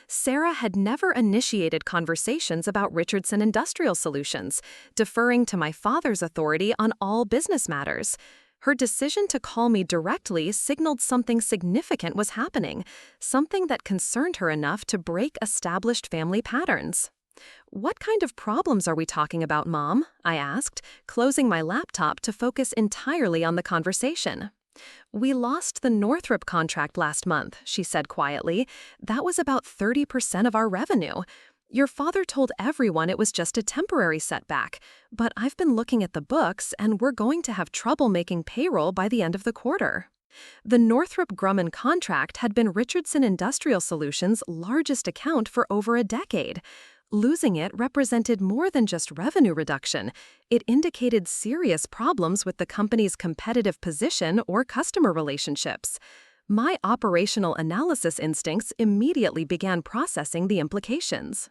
Sarah had never initiated conversations about Richardson Industrial Solutions, deferring to my father's authority on all business matters. Her decision to call me directly signaled something significant was happening, something that concerned her enough to break established family patterns. "What kind of problems are we talking about, Mom?" I asked, closing my laptop to focus entirely on the conversation. "We lost the Northrop contract last month," she said quietly. "That was about 30% of our revenue. Your father told everyone it was just a temporary setback, but I've been looking at the books and we're going to have trouble making payroll by the end of the quarter." The Northrop Grumman contract had been Richardson Industrial Solutions' largest account for over a decade. Losing it represented more than just revenue reduction. It indicated serious problems with the company's competitive position or customer relationships. My operational analysis instincts immediately began processing the implications.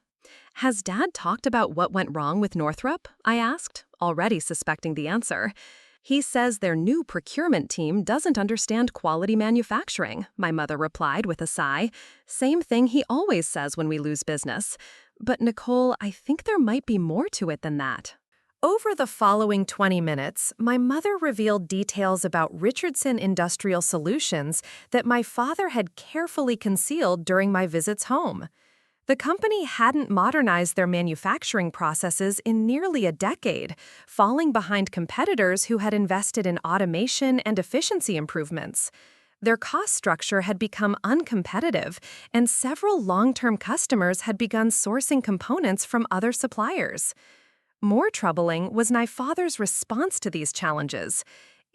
Has Dad talked about what went wrong with Northrop? I asked, already suspecting the answer. He says their new procurement team doesn't understand quality manufacturing, my mother replied with a sigh. Same thing he always says when we lose business. But Nicole, I think there might be more to it than that. Over the following 20 minutes, my mother revealed details about Richardson Industrial Solutions that my father had carefully concealed during my visits home. The company hadn't modernized their manufacturing processes in nearly a decade, falling behind competitors who had invested in automation and efficiency improvements. Their cost structure had become uncompetitive, and several long-term customers had begun sourcing components from other suppliers. More troubling was my father's response to these challenges.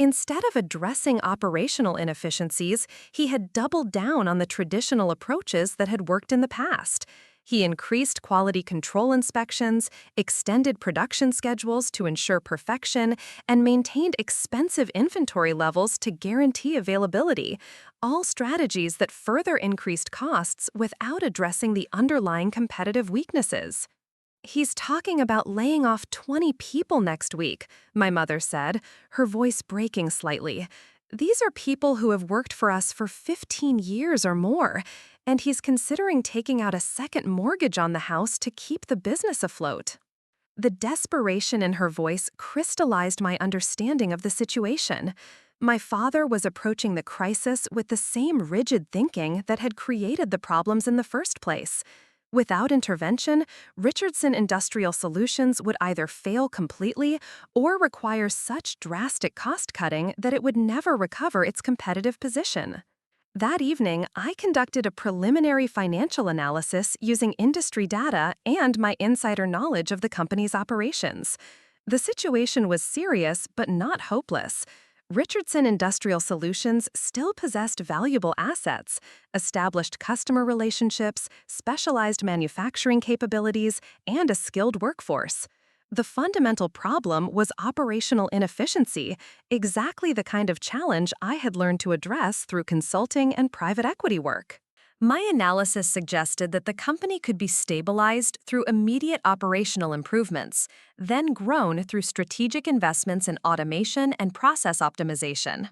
Instead of addressing operational inefficiencies, he had doubled down on the traditional approaches that had worked in the past. He increased quality control inspections, extended production schedules to ensure perfection, and maintained expensive inventory levels to guarantee availability, all strategies that further increased costs without addressing the underlying competitive weaknesses. "He's talking about laying off 20 people next week," my mother said, her voice breaking slightly. "These are people who have worked for us for 15 years or more, and he's considering taking out a second mortgage on the house to keep the business afloat." The desperation in her voice crystallized my understanding of the situation. My father was approaching the crisis with the same rigid thinking that had created the problems in the first place. Without intervention, Richardson Industrial Solutions would either fail completely or require such drastic cost-cutting that it would never recover its competitive position. That evening, I conducted a preliminary financial analysis using industry data and my insider knowledge of the company's operations. The situation was serious but not hopeless. Richardson Industrial Solutions still possessed valuable assets, established customer relationships, specialized manufacturing capabilities, and a skilled workforce. The fundamental problem was operational inefficiency, exactly the kind of challenge I had learned to address through consulting and private equity work. My analysis suggested that the company could be stabilized through immediate operational improvements, then grown through strategic investments in automation and process optimization.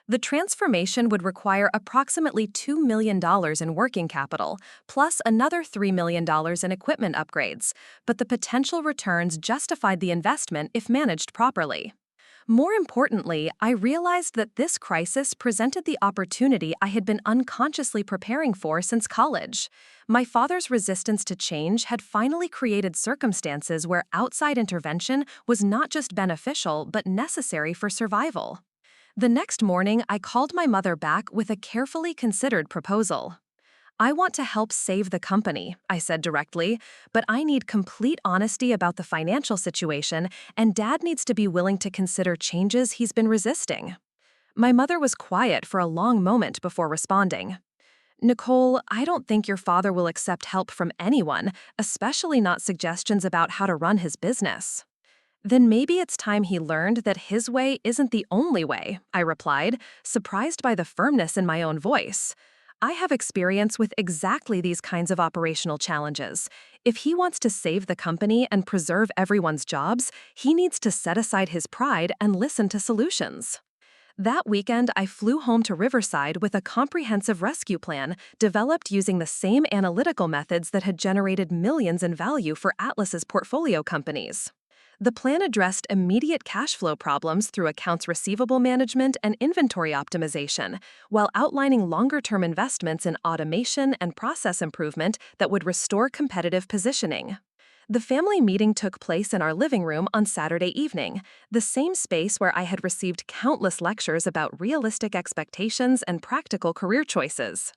The transformation would require approximately $2 million in working capital, plus another $3 million in equipment upgrades, but the potential returns justified the investment if managed properly. More importantly, I realized that this crisis presented the opportunity I had been unconsciously preparing for since college. My father's resistance to change had finally created circumstances where outside intervention was not just beneficial but necessary for survival. The next morning, I called my mother back with a carefully considered proposal. "I want to help save the company," I said directly, "but I need complete honesty about the financial situation, and Dad needs to be willing to consider changes he's been resisting." My mother was quiet for a long moment before responding. "Nicole, I don't think your father will accept help from anyone, especially not suggestions about how to run his business." "Then maybe it's time he learned that his way isn't the only way," I replied, surprised by the firmness in my own voice. "I have experience with exactly these kinds of operational challenges. If he wants to save the company and preserve everyone's jobs, he needs to set aside his pride and listen to solutions." That weekend, I flew home to Riverside with a comprehensive rescue plan developed using the same analytical methods that had generated millions in value for Atlas's portfolio companies. The plan addressed immediate cash flow problems through accounts receivable management and inventory optimization, while outlining longer-term investments in automation and process improvement that would restore competitive positioning. The family meeting took place in our living room on Saturday evening, the same space where I had received countless lectures about realistic expectations and practical career choices.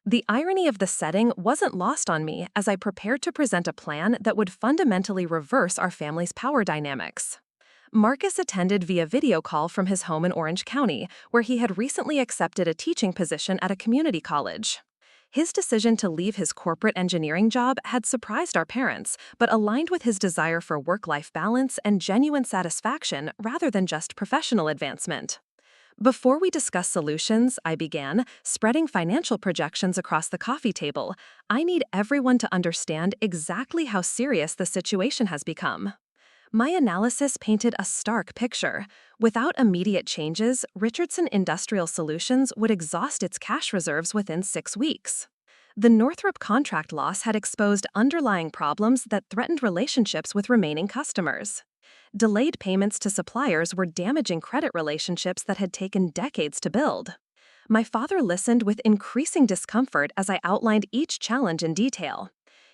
The irony of the setting wasn't lost on me as I prepared to present a plan that would fundamentally reverse our family's power dynamics. Marcus attended via video call from his home in Orange County, where he had recently accepted a teaching position at a community college. His decision to leave his corporate engineering job had surprised our parents, but aligned with his desire for work-life balance and genuine satisfaction rather than just professional advancement. Before we discuss solutions, I began, spreading financial projections across the coffee table. I need everyone to understand exactly how serious the situation has become. My analysis painted a stark picture. Without immediate changes, Richardson Industrial Solutions would exhaust its cash reserves within 6 weeks. The Northrop contract loss had exposed underlying problems that threatened relationships with remaining customers. Delayed payments to suppliers were damaging credit relationships that had taken decades to build. My father listened with increasing discomfort as I outlined each challenge in detail.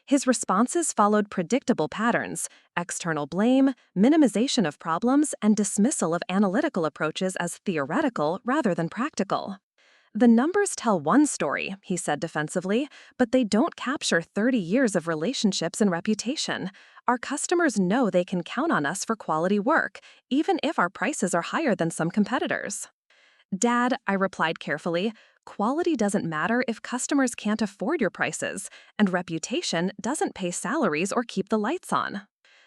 His responses followed predictable patterns: external blame, minimization of problems, and dismissal of analytical approaches as theoretical rather than practical. The numbers tell one story, he said defensively, but they don't capture 30 years of relationships and reputation. Our customers know they can count on us for quality work, even if our prices are higher than some competitors. Dad, I replied carefully, quality doesn't matter if customers can't afford your prices, and reputation doesn't pay salaries or keep the lights on.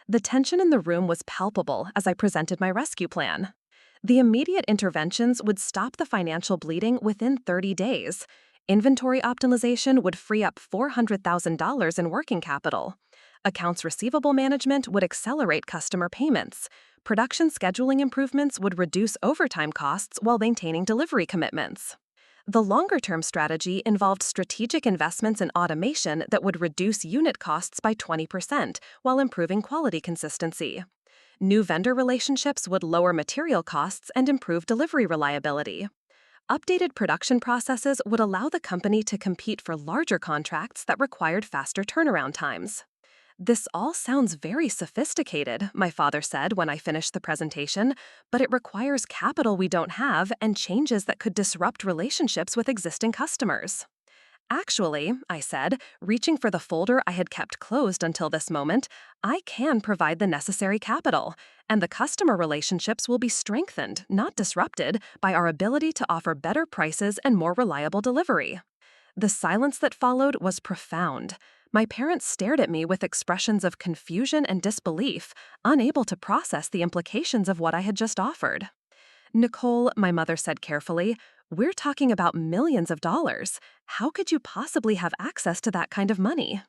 The tension in the room was palpable as I presented my rescue plan. The immediate interventions would stop the financial bleeding within 30 days. Inventory optimization would free up $400,000 in working capital. Accounts receivable management would accelerate customer payments. Production scheduling improvements would reduce overtime costs while maintaining delivery commitments. The longer-term strategy involved strategic investments in automation that would reduce unit costs by 20% while improving quality consistency. New vendor relationships would lower material costs and improve delivery reliability. Updated production processes would allow the company to compete for larger contracts that required faster turnaround times. This all sounds very sophisticated, my father said when I finished the presentation, but it requires capital we don't have and changes that could disrupt relationships with existing customers. Actually, I said, reaching for the folder I had kept closed until this moment, I can provide the necessary capital, and the customer relationships will be strengthened, not disrupted, by our ability to offer better prices and more reliable delivery. The silence that followed was profound. My parents stared at me with expressions of confusion and disbelief, unable to process the implications of what I had just offered. Nicole, my mother said carefully, we're talking about millions of dollars. How could you possibly have access to that kind of money?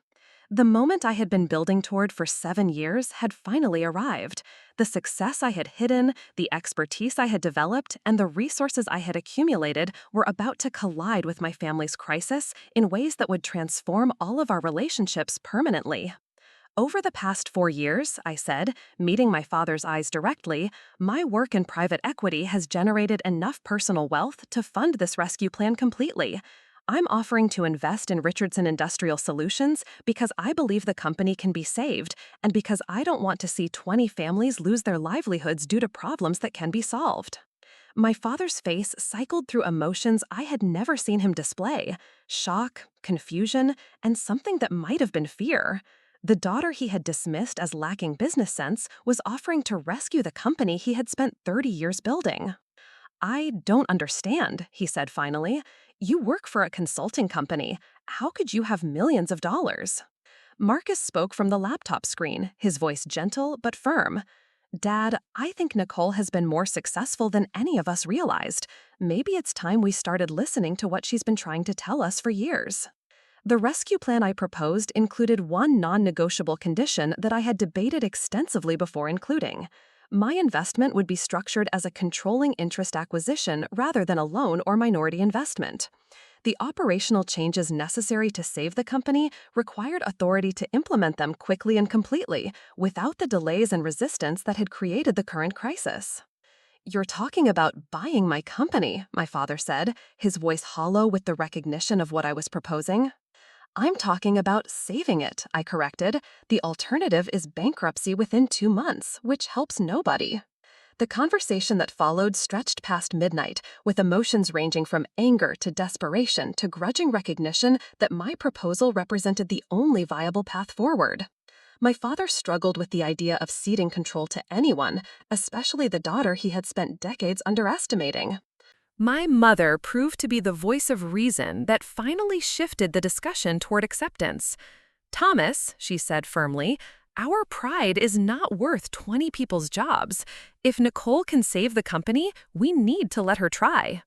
The moment I had been building toward for 7 years had finally arrived. The success I had hidden, the expertise I had developed, and the resources I had accumulated were about to collide with my family's crisis in ways that would transform all of our relationships permanently. Over the past 4 years, I said, meeting my father's eyes directly, my work in private equity has generated enough personal wealth to fund this rescue plan completely. I'm offering to invest in Richardson Industrial Solutions because I believe the company can be saved and because I don't want to see 20 families lose their livelihoods due to problems that can be solved. My father's face cycled through emotions I had never seen him display: shock, confusion, and something that might have been fear. The daughter he had dismissed as lacking business sense was offering to rescue the company he had spent 30 years building. I don't understand, he said finally. You work for a consulting company. How could you have millions of dollars? Marcus spoke from the laptop screen, his voice gentle but firm. Dad, I think Nicole has been more successful than any of us realized. Maybe it's time we started listening to what she's been trying to tell us for years. The rescue plan I proposed included one non-negotiable condition that I had debated extensively before including. My investment would be structured as a controlling interest acquisition rather than a loan or minority investment. The operational changes necessary to save the company required authority to implement them quickly and completely, without the delays and resistance that had created the current crisis. You're talking about buying my company, my father said, his voice hollow with the recognition of what I was proposing. I'm talking about saving it, I corrected. The alternative is bankruptcy within 2 months, which helps nobody. The conversation that followed stretched past midnight, with emotions ranging from anger to desperation to grudging recognition that my proposal represented the only viable path forward. My father struggled with the idea of ceding control to anyone, especially the daughter he had spent decades underestimating. My mother proved to be the voice of reason that finally shifted the discussion toward acceptance. Thomas, she said firmly, Our pride is not worth 20 people's jobs. If Nicole can save the company, we need to let her try.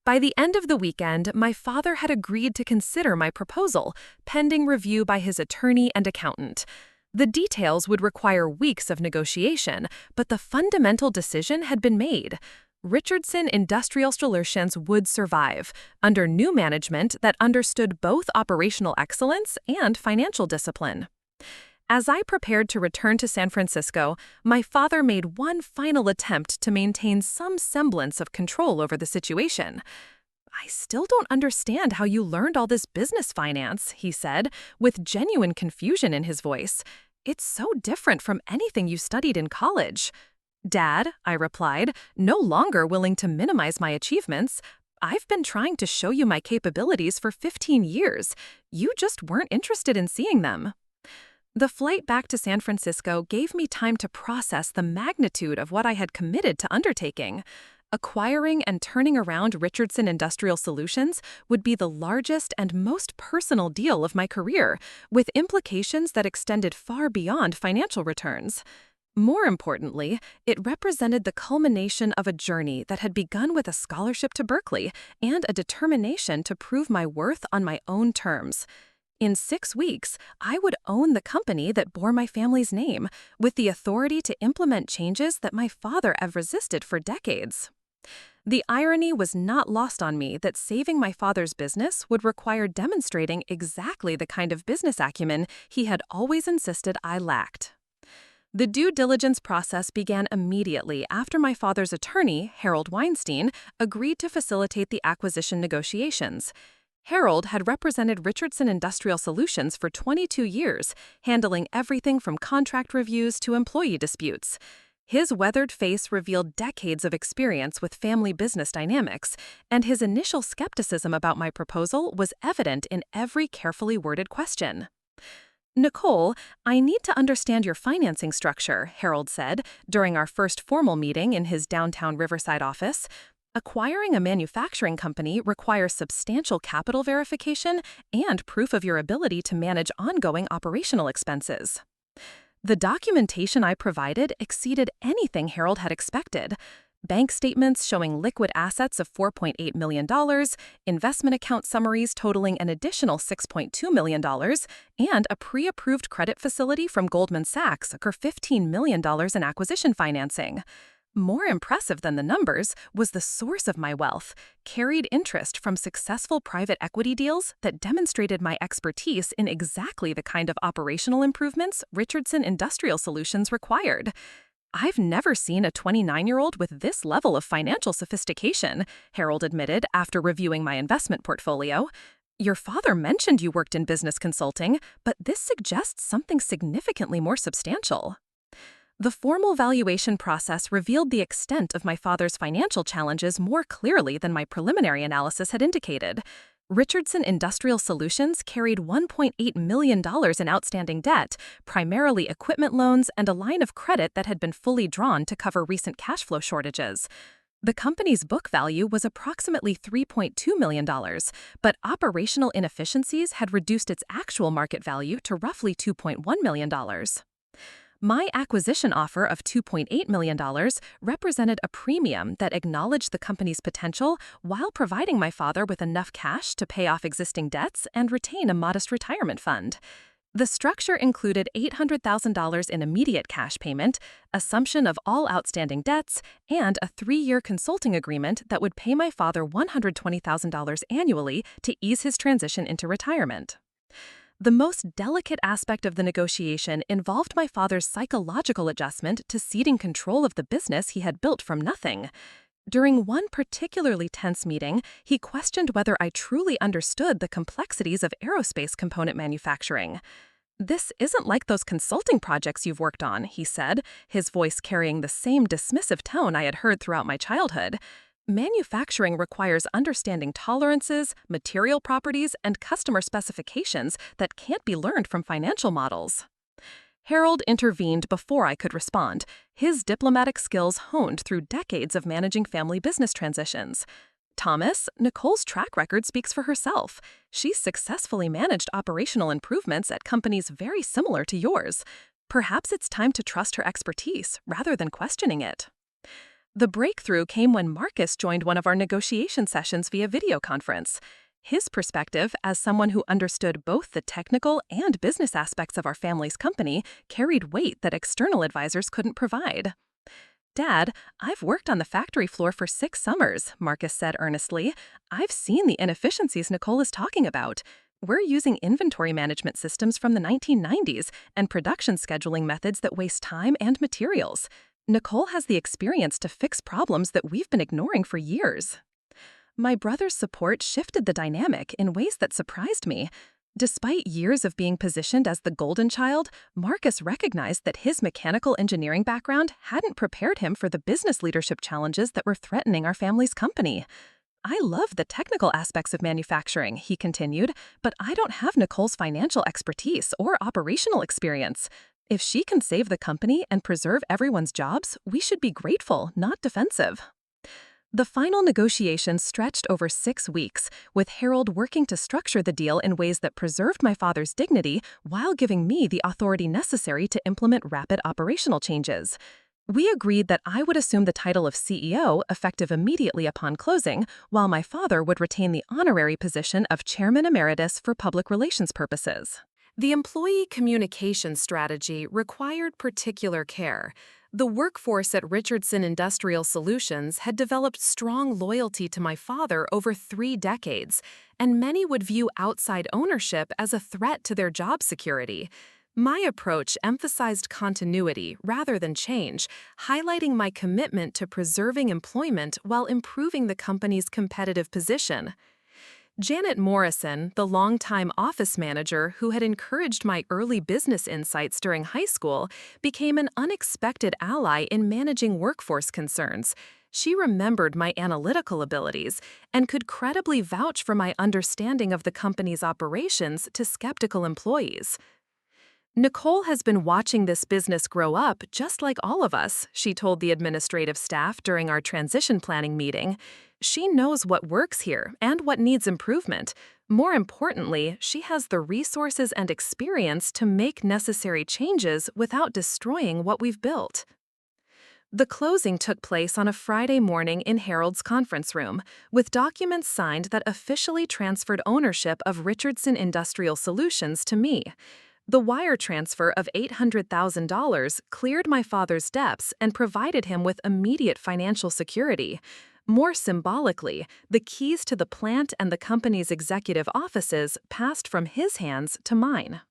By the end of the weekend, my father had agreed to consider my proposal, pending review by his attorney and accountant. The details would require weeks of negotiation, but the fundamental decision had been made. Richardson Industrial Solutions would survive, under new management that understood both operational excellence and financial discipline. As I prepared to return to San Francisco, my father made one final attempt to maintain some semblance of control over the situation. "I still don't understand how you learned all this business finance," he said, with genuine confusion in his voice. "It's so different from anything you studied in college." "Dad," I replied, no longer willing to minimize my achievements, "I've been trying to show you my capabilities for 15 years. You just weren't interested in seeing them." The flight back to San Francisco gave me time to process the magnitude of what I had committed to undertaking. Acquiring and turning around Richardson Industrial Solutions would be the largest and most personal deal of my career, with implications that extended far beyond financial returns. More importantly, it represented the culmination of a journey that had begun with a scholarship to Berkeley and a determination to prove my worth on my own terms. In 6 weeks, I would own the company that bore my family's name, with the authority to implement changes that my father had resisted for decades. The irony was not lost on me that saving my father's business would require demonstrating exactly the kind of business acumen he had always insisted I lacked. The due diligence process began immediately after my father's attorney, Harold Weinstein, agreed to facilitate the acquisition negotiations. Harold had represented Richardson Industrial Solutions for 22 years, handling everything from contract reviews to employee disputes. His weathered face revealed decades of experience with family business dynamics, and his initial skepticism about my proposal was evident in every carefully worded question. "Nicole, I need to understand your financing structure," Harold said during our first formal meeting in his downtown Riverside office. "Acquiring a manufacturing company requires substantial capital verification and proof of your ability to manage ongoing operational expenses." The documentation I provided exceeded anything Harold had expected. Bank statements showing liquid assets of $4.8 million, investment account summaries totaling an additional $6.2 million, and a pre-approved credit facility from Goldman Sachs for $15 million in acquisition financing. More impressive than the numbers was the source of my wealth, carried interest from successful private equity deals that demonstrated my expertise in exactly the kind of operational improvements Richardson Industrial Solutions required. "I've never seen a 29-year-old with this level of financial sophistication," Harold admitted after reviewing my investment portfolio. "Your father mentioned you worked in business consulting, but this suggests something significantly more substantial." The formal valuation process revealed the extent of my father's financial challenges more clearly than my preliminary analysis had indicated. Richardson Industrial Solutions carried $1.8 million in outstanding debt, primarily equipment loans and a line of credit that had been fully drawn to cover recent cash flow shortages. The company's book value was approximately $3.2 million, but operational inefficiencies had reduced its actual market value to roughly $2.1 million. My acquisition offer of $2.8 million represented a premium that acknowledged the company's potential while providing my father with enough cash to pay off existing debts and retain a modest retirement fund. The structure included $800,000 in immediate cash payment, assumption of all outstanding debts, and a 3-year consulting agreement that would pay my father $120,000 annually to ease his transition into retirement. The most delicate aspect of the negotiation involved my father's psychological adjustment to ceding control of the business he had built from nothing. During one particularly tense meeting, he questioned whether I truly understood the complexities of aerospace component manufacturing. "This isn't like those consulting projects you've worked on," he said, his voice carrying the same dismissive tone I had heard throughout my childhood. "Manufacturing requires understanding tolerances, material properties, and customer specifications that can't be learned from financial models." Harold intervened before I could respond, his diplomatic skills honed through decades of managing family business transitions. "Thomas, Nicole's track record speaks for herself. She's successfully managed operational improvements at companies very similar to yours. Perhaps it's time to trust her expertise rather than questioning it. The breakthrough came when Marcus joined one of our negotiation sessions via video conference. His perspective, as someone who understood both the technical and business aspects of our family's company, carried weight that external advisors couldn't provide. "Dad, I've worked on the factory floor for 6 summers," Marcus said earnestly. "I've seen the inefficiencies Nicole is talking about. We're using inventory management systems from the 1990s and production scheduling methods that waste time and materials. Nicole has the experience to fix problems that we've been ignoring for years." My brother's support shifted the dynamic in ways that surprised me. Despite years of being positioned as the golden child, Marcus recognized that his mechanical engineering background hadn't prepared him for the business leadership challenges that were threatening our family's company. "I love the technical aspects of manufacturing," he continued, "but I don't have Nicole's financial expertise or operational experience. If she can save the company and preserve everyone's jobs, we should be grateful, not defensive." The final negotiations stretched over 6 weeks, with Harold working to structure the deal in ways that preserved my father's dignity while giving me the authority necessary to implement rapid operational changes. We agreed that I would assume the title of CEO effective immediately upon closing, while my father would retain the honorary position of Chairman Emeritus for public relations purposes. The employee communication strategy required particular care. The workforce at Richardson Industrial Solutions had developed strong loyalty to my father over 3 decades, and many would view outside ownership as a threat to their job security. My approach emphasized continuity rather than change, highlighting my commitment to preserving employment while improving the company's competitive position. Janet Morrison, the longtime office manager who had encouraged my early business insights during high school, became an unexpected ally in managing workforce concerns. She remembered my analytical abilities and could credibly vouch for my understanding of the company's operations to skeptical employees. "Nicole has been watching this business grow up just like all of us," she told the administrative staff during our transition planning meeting. "She knows what works here and what needs improvement. More importantly, she has the resources and experience to make necessary changes without destroying what we've built." The closing took place on a Friday morning in Harold's conference room, with documents signed that officially transferred ownership of Richardson Industrial Solutions to me. The wire transfer of $800,000 cleared my father's debts and provided him with immediate financial security. More symbolically, the keys to the plant and the company's executive offices passed from his hands to mine.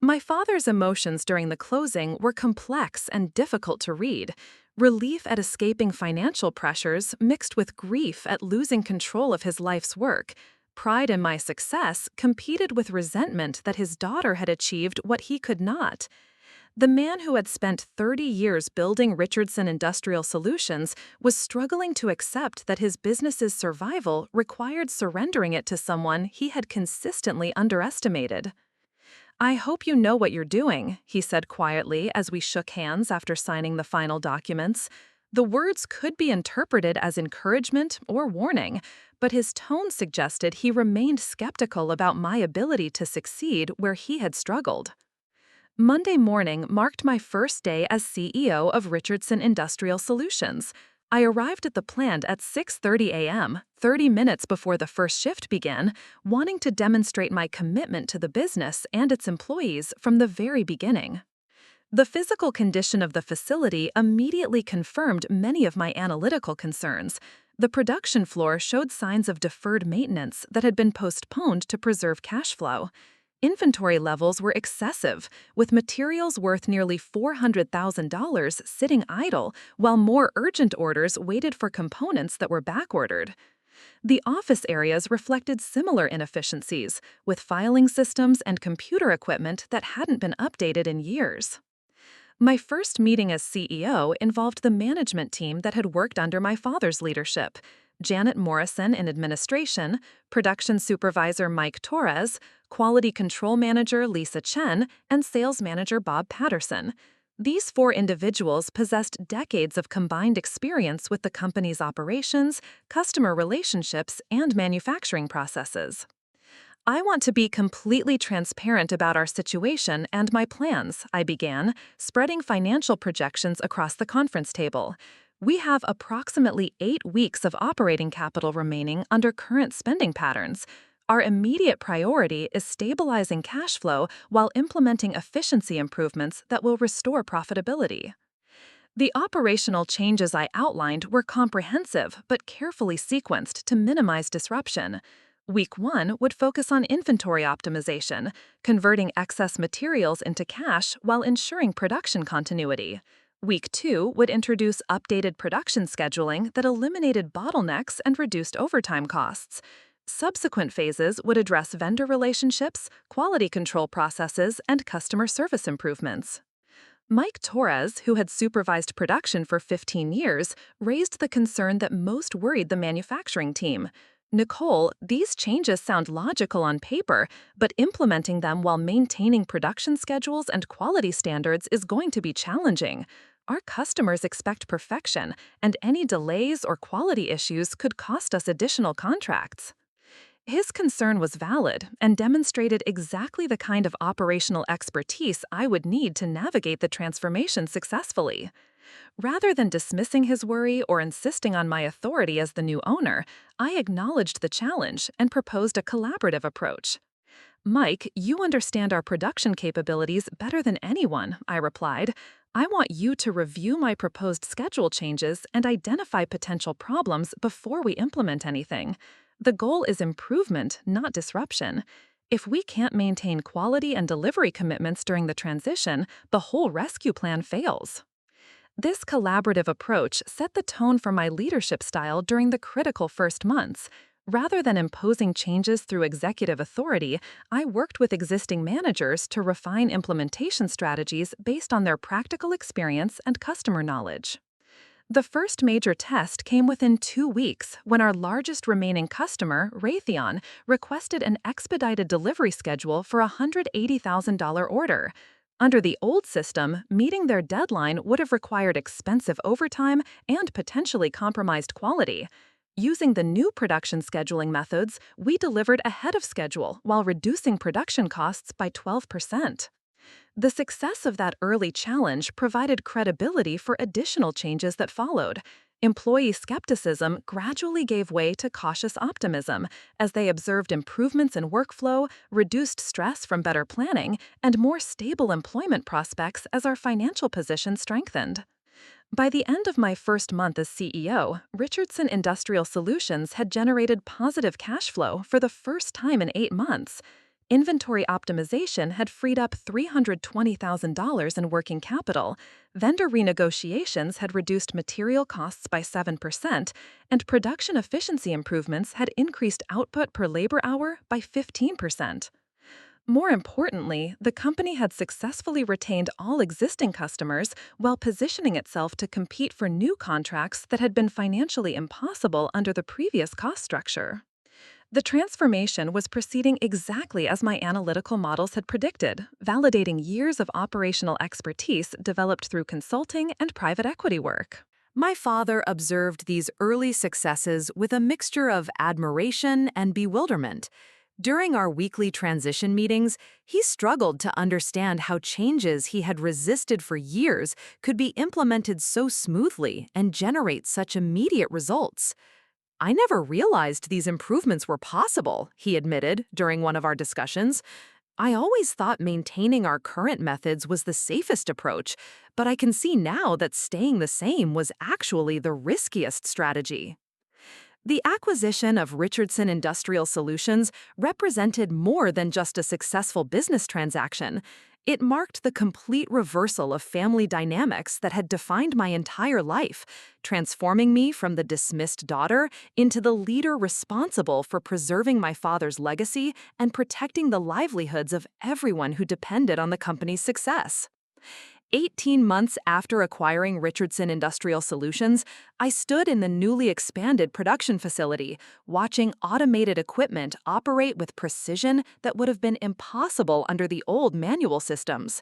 My father's emotions during the closing were complex and difficult to read. Relief at escaping financial pressures mixed with grief at losing control of his life's work. Pride in my success competed with resentment that his daughter had achieved what he could not. The man who had spent 30 years building Richardson Industrial Solutions was struggling to accept that his business's survival required surrendering it to someone he had consistently underestimated. "I hope you know what you're doing," he said quietly as we shook hands after signing the final documents. The words could be interpreted as encouragement or warning, but his tone suggested he remained skeptical about my ability to succeed where he had struggled. Monday morning marked my first day as CEO of Richardson Industrial Solutions. I arrived at the plant at 6:30 a.m., 30 minutes before the first shift began, wanting to demonstrate my commitment to the business and its employees from the very beginning. The physical condition of the facility immediately confirmed many of my analytical concerns. The production floor showed signs of deferred maintenance that had been postponed to preserve cash flow. Inventory levels were excessive, with materials worth nearly $400,000 sitting idle, while more urgent orders waited for components that were backordered. The office areas reflected similar inefficiencies, with filing systems and computer equipment that hadn't been updated in years. My first meeting as CEO involved the management team that had worked under my father's leadership: Janet Morrison in administration, production supervisor Mike Torres, quality control manager Lisa Chen, and sales manager Bob Patterson. These 4 individuals possessed decades of combined experience with the company's operations, customer relationships, and manufacturing processes. I want to be completely transparent about our situation and my plans, I began, spreading financial projections across the conference table. We have approximately 8 weeks of operating capital remaining under current spending patterns. Our immediate priority is stabilizing cash flow while implementing efficiency improvements that will restore profitability. The operational changes I outlined were comprehensive but carefully sequenced to minimize disruption. Week 1 would focus on inventory optimization, converting excess materials into cash while ensuring production continuity. Week 2 would introduce updated production scheduling that eliminated bottlenecks and reduced overtime costs. Subsequent phases would address vendor relationships, quality control processes, and customer service improvements. Mike Torres, who had supervised production for 15 years, raised the concern that most worried the manufacturing team. Nicole, these changes sound logical on paper, but implementing them while maintaining production schedules and quality standards is going to be challenging. Our customers expect perfection, and any delays or quality issues could cost us additional contracts. His concern was valid and demonstrated exactly the kind of operational expertise I would need to navigate the transformation successfully. Rather than dismissing his worry or insisting on my authority as the new owner, I acknowledged the challenge and proposed a collaborative approach. Mike, you understand our production capabilities better than anyone, I replied. I want you to review my proposed schedule changes and identify potential problems before we implement anything. The goal is improvement, not disruption. If we can't maintain quality and delivery commitments during the transition, the whole rescue plan fails. This collaborative approach set the tone for my leadership style during the critical first months. Rather than imposing changes through executive authority, I worked with existing managers to refine implementation strategies based on their practical experience and customer knowledge. The first major test came within 2 weeks when our largest remaining customer, Raytheon, requested an expedited delivery schedule for a $180,000 order. Under the old system, meeting their deadline would have required expensive overtime and potentially compromised quality. Using the new production scheduling methods, we delivered ahead of schedule while reducing production costs by 12%. The success of that early challenge provided credibility for additional changes that followed. Employee skepticism gradually gave way to cautious optimism as they observed improvements in workflow, reduced stress from better planning, and more stable employment prospects as our financial position strengthened. By the end of my first month as CEO, Richardson Industrial Solutions had generated positive cash flow for the first time in 8 months. Inventory optimization had freed up $320,000 in working capital, vendor renegotiations had reduced material costs by 7%, and production efficiency improvements had increased output per labor hour by 15%. More importantly, the company had successfully retained all existing customers while positioning itself to compete for new contracts that had been financially impossible under the previous cost structure. The transformation was proceeding exactly as my analytical models had predicted, validating years of operational expertise developed through consulting and private equity work. My father observed these early successes with a mixture of admiration and bewilderment. During our weekly transition meetings, he struggled to understand how changes he had resisted for years could be implemented so smoothly and generate such immediate results. I never realized these improvements were possible, he admitted during one of our discussions. I always thought maintaining our current methods was the safest approach, but I can see now that staying the same was actually the riskiest strategy. The acquisition of Richardson Industrial Solutions represented more than just a successful business transaction. It marked the complete reversal of family dynamics that had defined my entire life, transforming me from the dismissed daughter into the leader responsible for preserving my father's legacy and protecting the livelihoods of everyone who depended on the company's success. 18 months after acquiring Richardson Industrial Solutions, I stood in the newly expanded production facility, watching automated equipment operate with precision that would have been impossible under the old manual systems.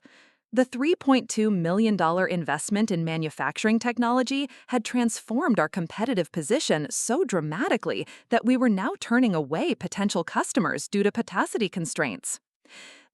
The $3.2 million investment in manufacturing technology had transformed our competitive position so dramatically that we were now turning away potential customers due to capacity constraints.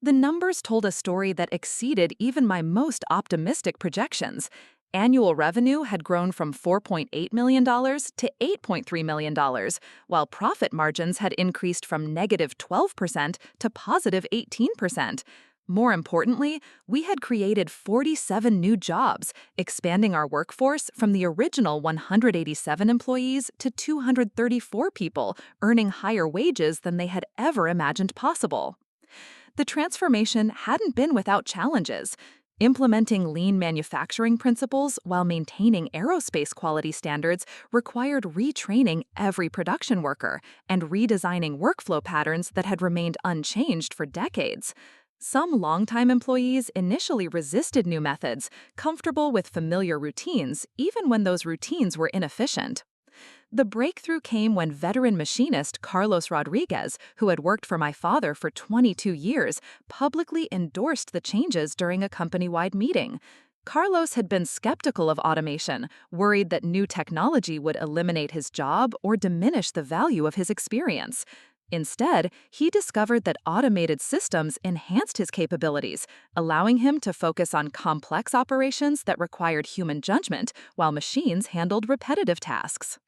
The numbers told a story that exceeded even my most optimistic projections. Annual revenue had grown from $4.8 million to $8.3 million, while profit margins had increased from negative 12% to positive 18%. More importantly, we had created 47 new jobs, expanding our workforce from the original 187 employees to 234 people, earning higher wages than they had ever imagined possible. The transformation hadn't been without challenges. Implementing lean manufacturing principles while maintaining aerospace quality standards required retraining every production worker and redesigning workflow patterns that had remained unchanged for decades. Some longtime employees initially resisted new methods, comfortable with familiar routines, even when those routines were inefficient. The breakthrough came when veteran machinist Carlos Rodriguez, who had worked for my father for 22 years, publicly endorsed the changes during a company-wide meeting. Carlos had been skeptical of automation, worried that new technology would eliminate his job or diminish the value of his experience. Instead, he discovered that automated systems enhanced his capabilities, allowing him to focus on complex operations that required human judgment while machines handled repetitive tasks.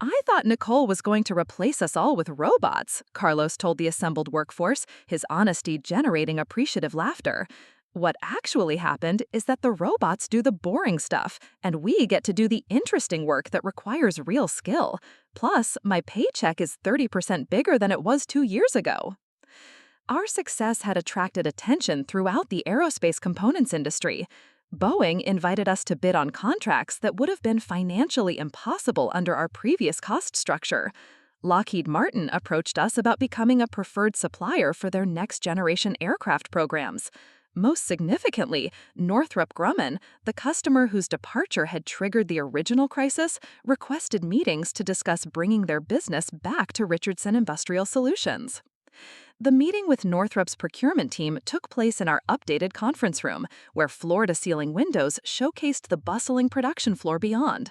"I thought Nicole was going to replace us all with robots," Carlos told the assembled workforce, his honesty generating appreciative laughter. "What actually happened is that the robots do the boring stuff, and we get to do the interesting work that requires real skill. Plus, my paycheck is 30% bigger than it was 2 years ago." Our success had attracted attention throughout the aerospace components industry. Boeing invited us to bid on contracts that would have been financially impossible under our previous cost structure. Lockheed Martin approached us about becoming a preferred supplier for their next-generation aircraft programs. Most significantly, Northrop Grumman, the customer whose departure had triggered the original crisis, requested meetings to discuss bringing their business back to Richardson Industrial Solutions. The meeting with Northrop's procurement team took place in our updated conference room, where floor-to-ceiling windows showcased the bustling production floor beyond.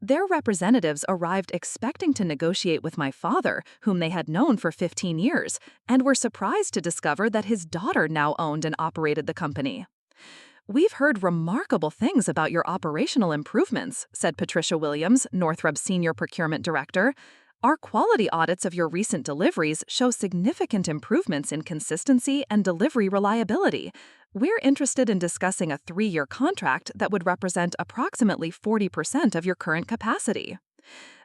Their representatives arrived expecting to negotiate with my father, whom they had known for 15 years, and were surprised to discover that his daughter now owned and operated the company. "We've heard remarkable things about your operational improvements," said Patricia Williams, Northrop's senior procurement director. "Our quality audits of your recent deliveries show significant improvements in consistency and delivery reliability. We're interested in discussing a 3-year contract that would represent approximately 40% of your current capacity."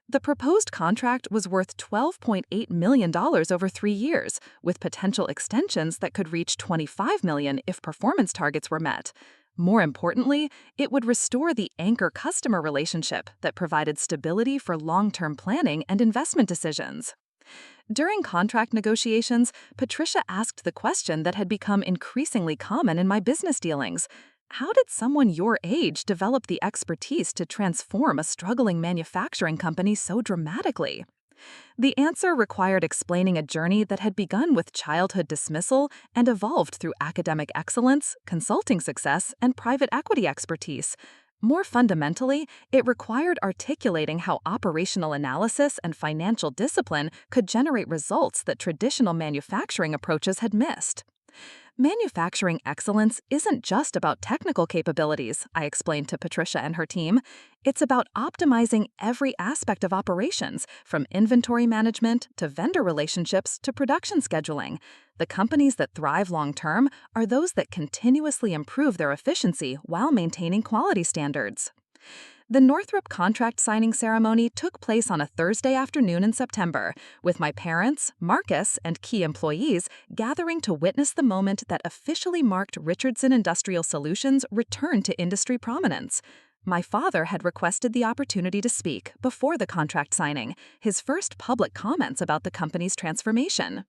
The proposed contract was worth $12.8 million over 3 years, with potential extensions that could reach $25 million if performance targets were met. More importantly, it would restore the anchor customer relationship that provided stability for long-term planning and investment decisions. During contract negotiations, Patricia asked the question that had become increasingly common in my business dealings. How did someone your age develop the expertise to transform a struggling manufacturing company so dramatically? The answer required explaining a journey that had begun with childhood dismissal and evolved through academic excellence, consulting success, and private equity expertise. More fundamentally, it required articulating how operational analysis and financial discipline could generate results that traditional manufacturing approaches had missed. "Manufacturing excellence isn't just about technical capabilities," I explained to Patricia and her team. "It's about optimizing every aspect of operations, from inventory management to vendor relationships to production scheduling. The companies that thrive long-term are those that continuously improve their efficiency while maintaining quality standards." The Northrop contract signing ceremony took place on a Thursday afternoon in September, with my parents, Marcus, and key employees gathering to witness the moment that officially marked Richardson Industrial Solutions' return to industry prominence. My father had requested the opportunity to speak before the contract signing, his first public comments about the company's transformation.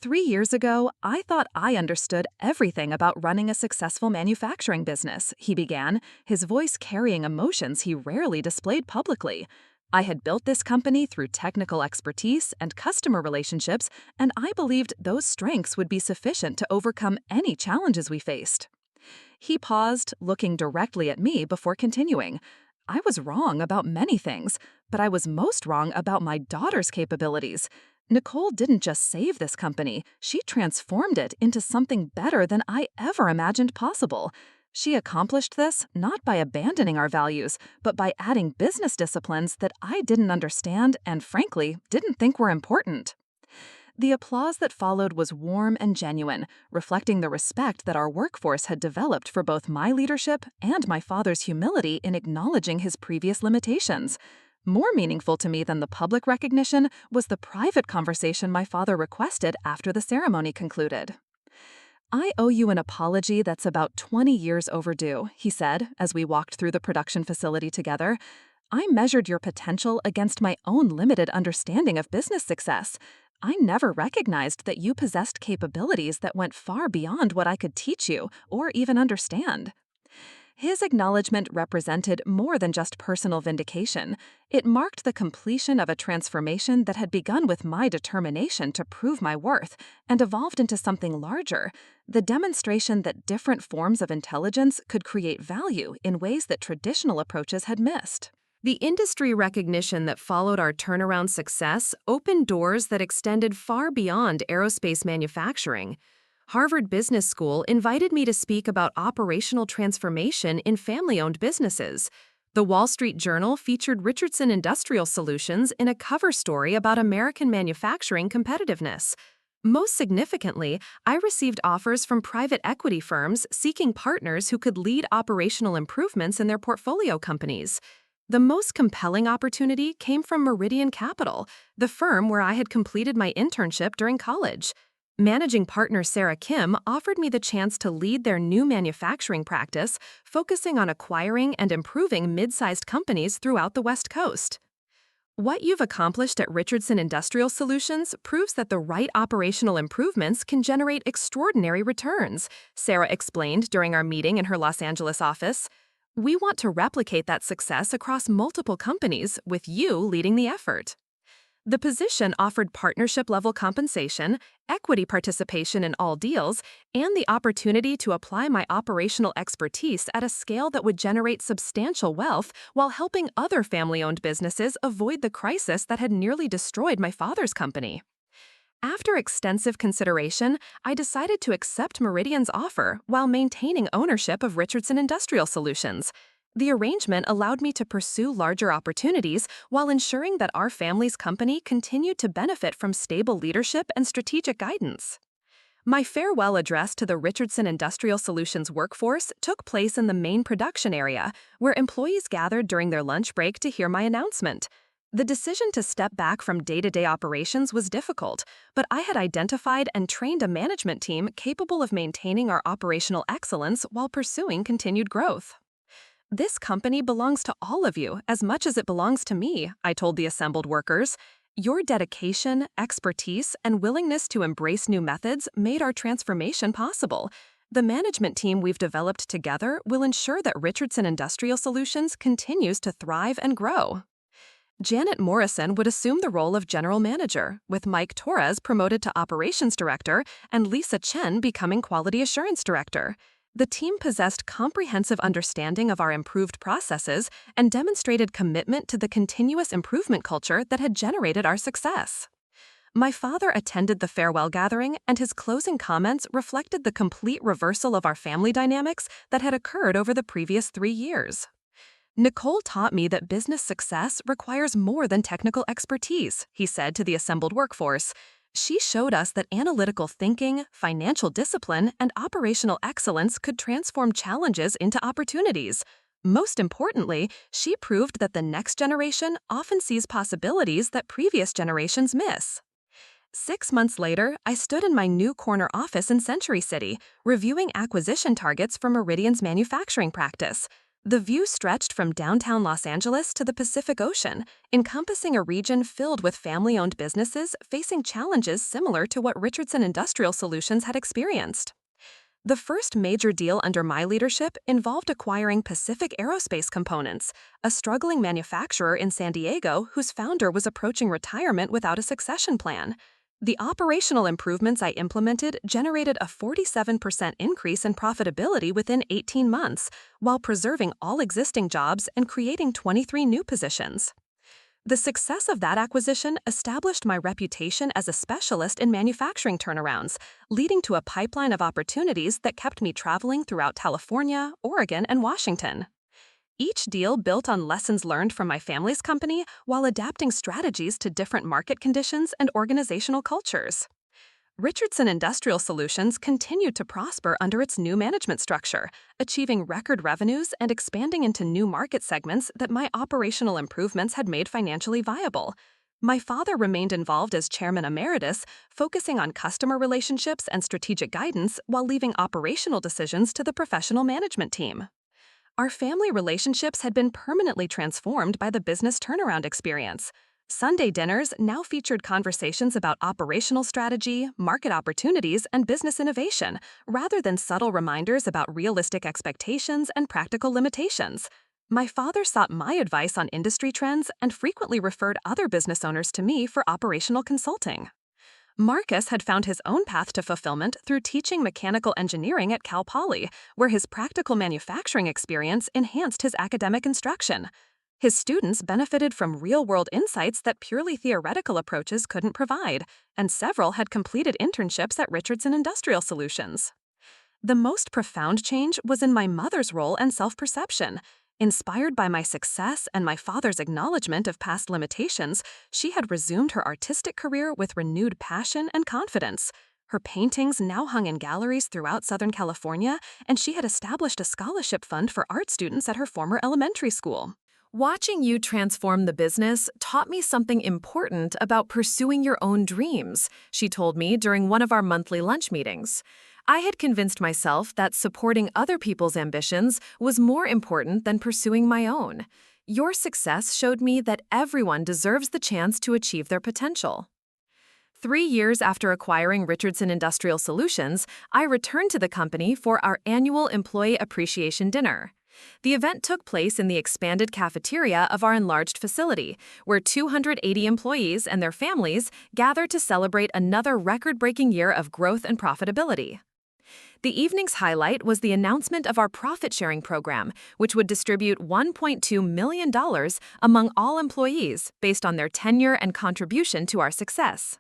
3 years ago, I thought I understood everything about running a successful manufacturing business, he began, his voice carrying emotions he rarely displayed publicly. I had built this company through technical expertise and customer relationships, and I believed those strengths would be sufficient to overcome any challenges we faced. He paused, looking directly at me before continuing. I was wrong about many things, but I was most wrong about my daughter's capabilities. Nicole didn't just save this company, she transformed it into something better than I ever imagined possible. She accomplished this not by abandoning our values, but by adding business disciplines that I didn't understand and, frankly, didn't think were important. The applause that followed was warm and genuine, reflecting the respect that our workforce had developed for both my leadership and my father's humility in acknowledging his previous limitations. More meaningful to me than the public recognition was the private conversation my father requested after the ceremony concluded. "I owe you an apology that's about 20 years overdue," he said as we walked through the production facility together. "I measured your potential against my own limited understanding of business success. I never recognized that you possessed capabilities that went far beyond what I could teach you or even understand." His acknowledgement represented more than just personal vindication. It marked the completion of a transformation that had begun with my determination to prove my worth and evolved into something larger, the demonstration that different forms of intelligence could create value in ways that traditional approaches had missed. The industry recognition that followed our turnaround success opened doors that extended far beyond aerospace manufacturing. Harvard Business School invited me to speak about operational transformation in family-owned businesses. The Wall Street Journal featured Richardson Industrial Solutions in a cover story about American manufacturing competitiveness. Most significantly, I received offers from private equity firms seeking partners who could lead operational improvements in their portfolio companies. The most compelling opportunity came from Meridian Capital, the firm where I had completed my internship during college. Managing partner Sarah Kim offered me the chance to lead their new manufacturing practice, focusing on acquiring and improving mid-sized companies throughout the West Coast. "What you've accomplished at Richardson Industrial Solutions proves that the right operational improvements can generate extraordinary returns," Sarah explained during our meeting in her Los Angeles office. "We want to replicate that success across multiple companies, with you leading the effort." The position offered partnership-level compensation, equity participation in all deals, and the opportunity to apply my operational expertise at a scale that would generate substantial wealth while helping other family-owned businesses avoid the crisis that had nearly destroyed my father's company. After extensive consideration, I decided to accept Meridian's offer while maintaining ownership of Richardson Industrial Solutions. The arrangement allowed me to pursue larger opportunities while ensuring that our family's company continued to benefit from stable leadership and strategic guidance. My farewell address to the Richardson Industrial Solutions workforce took place in the main production area, where employees gathered during their lunch break to hear my announcement. The decision to step back from day-to-day operations was difficult, but I had identified and trained a management team capable of maintaining our operational excellence while pursuing continued growth. "This company belongs to all of you as much as it belongs to me," I told the assembled workers. "Your dedication, expertise, and willingness to embrace new methods made our transformation possible. The management team we've developed together will ensure that Richardson Industrial Solutions continues to thrive and grow." Janet Morrison would assume the role of general manager, with Mike Torres promoted to operations director and Lisa Chen becoming quality assurance director. The team possessed comprehensive understanding of our improved processes and demonstrated commitment to the continuous improvement culture that had generated our success. My father attended the farewell gathering, and his closing comments reflected the complete reversal of our family dynamics that had occurred over the previous 3 years. "Nicole taught me that business success requires more than technical expertise," he said to the assembled workforce. "She showed us that analytical thinking, financial discipline, and operational excellence could transform challenges into opportunities. Most importantly, she proved that the next generation often sees possibilities that previous generations miss." 6 months later, I stood in my new corner office in Century City, reviewing acquisition targets for Meridian's manufacturing practice. The view stretched from downtown Los Angeles to the Pacific Ocean, encompassing a region filled with family-owned businesses facing challenges similar to what Richardson Industrial Solutions had experienced. The first major deal under my leadership involved acquiring Pacific Aerospace Components, a struggling manufacturer in San Diego whose founder was approaching retirement without a succession plan. The operational improvements I implemented generated a 47% increase in profitability within 18 months, while preserving all existing jobs and creating 23 new positions. The success of that acquisition established my reputation as a specialist in manufacturing turnarounds, leading to a pipeline of opportunities that kept me traveling throughout California, Oregon, and Washington. Each deal built on lessons learned from my family's company while adapting strategies to different market conditions and organizational cultures. Richardson Industrial Solutions continued to prosper under its new management structure, achieving record revenues and expanding into new market segments that my operational improvements had made financially viable. My father remained involved as chairman emeritus, focusing on customer relationships and strategic guidance while leaving operational decisions to the professional management team. Our family relationships had been permanently transformed by the business turnaround experience. Sunday dinners now featured conversations about operational strategy, market opportunities, and business innovation, rather than subtle reminders about realistic expectations and practical limitations. My father sought my advice on industry trends and frequently referred other business owners to me for operational consulting. Marcus had found his own path to fulfillment through teaching mechanical engineering at Cal Poly, where his practical manufacturing experience enhanced his academic instruction. His students benefited from real-world insights that purely theoretical approaches couldn't provide, and several had completed internships at Richardson Industrial Solutions. The most profound change was in my mother's role and self-perception. Inspired by my success and my father's acknowledgement of past limitations, she had resumed her artistic career with renewed passion and confidence. Her paintings now hung in galleries throughout Southern California, and she had established a scholarship fund for art students at her former elementary school. Watching you transform the business taught me something important about pursuing your own dreams, she told me during one of our monthly lunch meetings. I had convinced myself that supporting other people's ambitions was more important than pursuing my own. Your success showed me that everyone deserves the chance to achieve their potential. 3 years after acquiring Richardson Industrial Solutions, I returned to the company for our annual Employee Appreciation Dinner. The event took place in the expanded cafeteria of our enlarged facility, where 280 employees and their families gathered to celebrate another record-breaking year of growth and profitability. The evening's highlight was the announcement of our profit-sharing program, which would distribute $1.2 million among all employees based on their tenure and contribution to our success.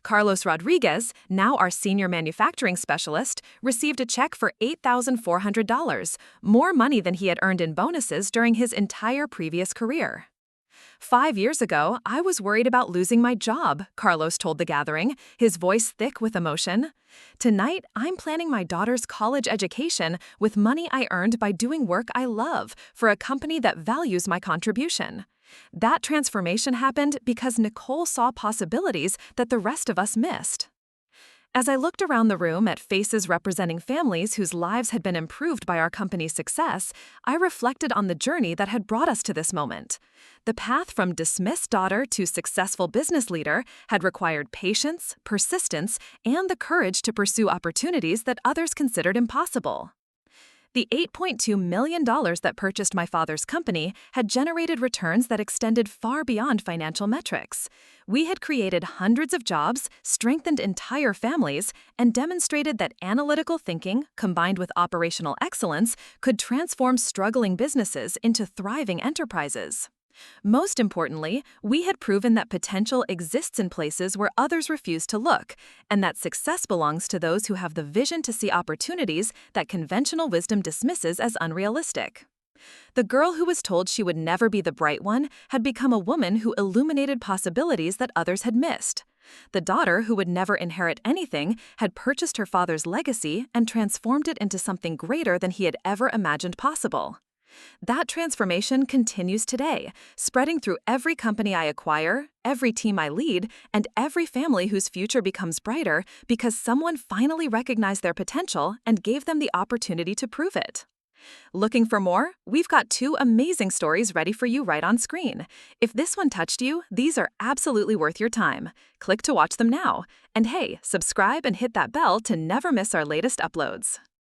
Carlos Rodriguez, now our senior manufacturing specialist, received a check for $8,400, more money than he had earned in bonuses during his entire previous career. 5 years ago, I was worried about losing my job, Carlos told the gathering, his voice thick with emotion. Tonight, I'm planning my daughter's college education with money I earned by doing work I love for a company that values my contribution. That transformation happened because Nicole saw possibilities that the rest of us missed. As I looked around the room at faces representing families whose lives had been improved by our company's success, I reflected on the journey that had brought us to this moment. The path from dismissed daughter to successful business leader had required patience, persistence, and the courage to pursue opportunities that others considered impossible. The $8.2 million that purchased my father's company had generated returns that extended far beyond financial metrics. We had created hundreds of jobs, strengthened entire families, and demonstrated that analytical thinking, combined with operational excellence, could transform struggling businesses into thriving enterprises. Most importantly, we had proven that potential exists in places where others refuse to look, and that success belongs to those who have the vision to see opportunities that conventional wisdom dismisses as unrealistic. The girl who was told she would never be the bright one had become a woman who illuminated possibilities that others had missed. The daughter who would never inherit anything had purchased her father's legacy and transformed it into something greater than he had ever imagined possible. That transformation continues today, spreading through every company I acquire, every team I lead, and every family whose future becomes brighter because someone finally recognized their potential and gave them the opportunity to prove it. Looking for more? We've got 2 amazing stories ready for you right on screen. If this one touched you, these are absolutely worth your time. Click to watch them now. And hey, subscribe and hit that bell to never miss our latest uploads.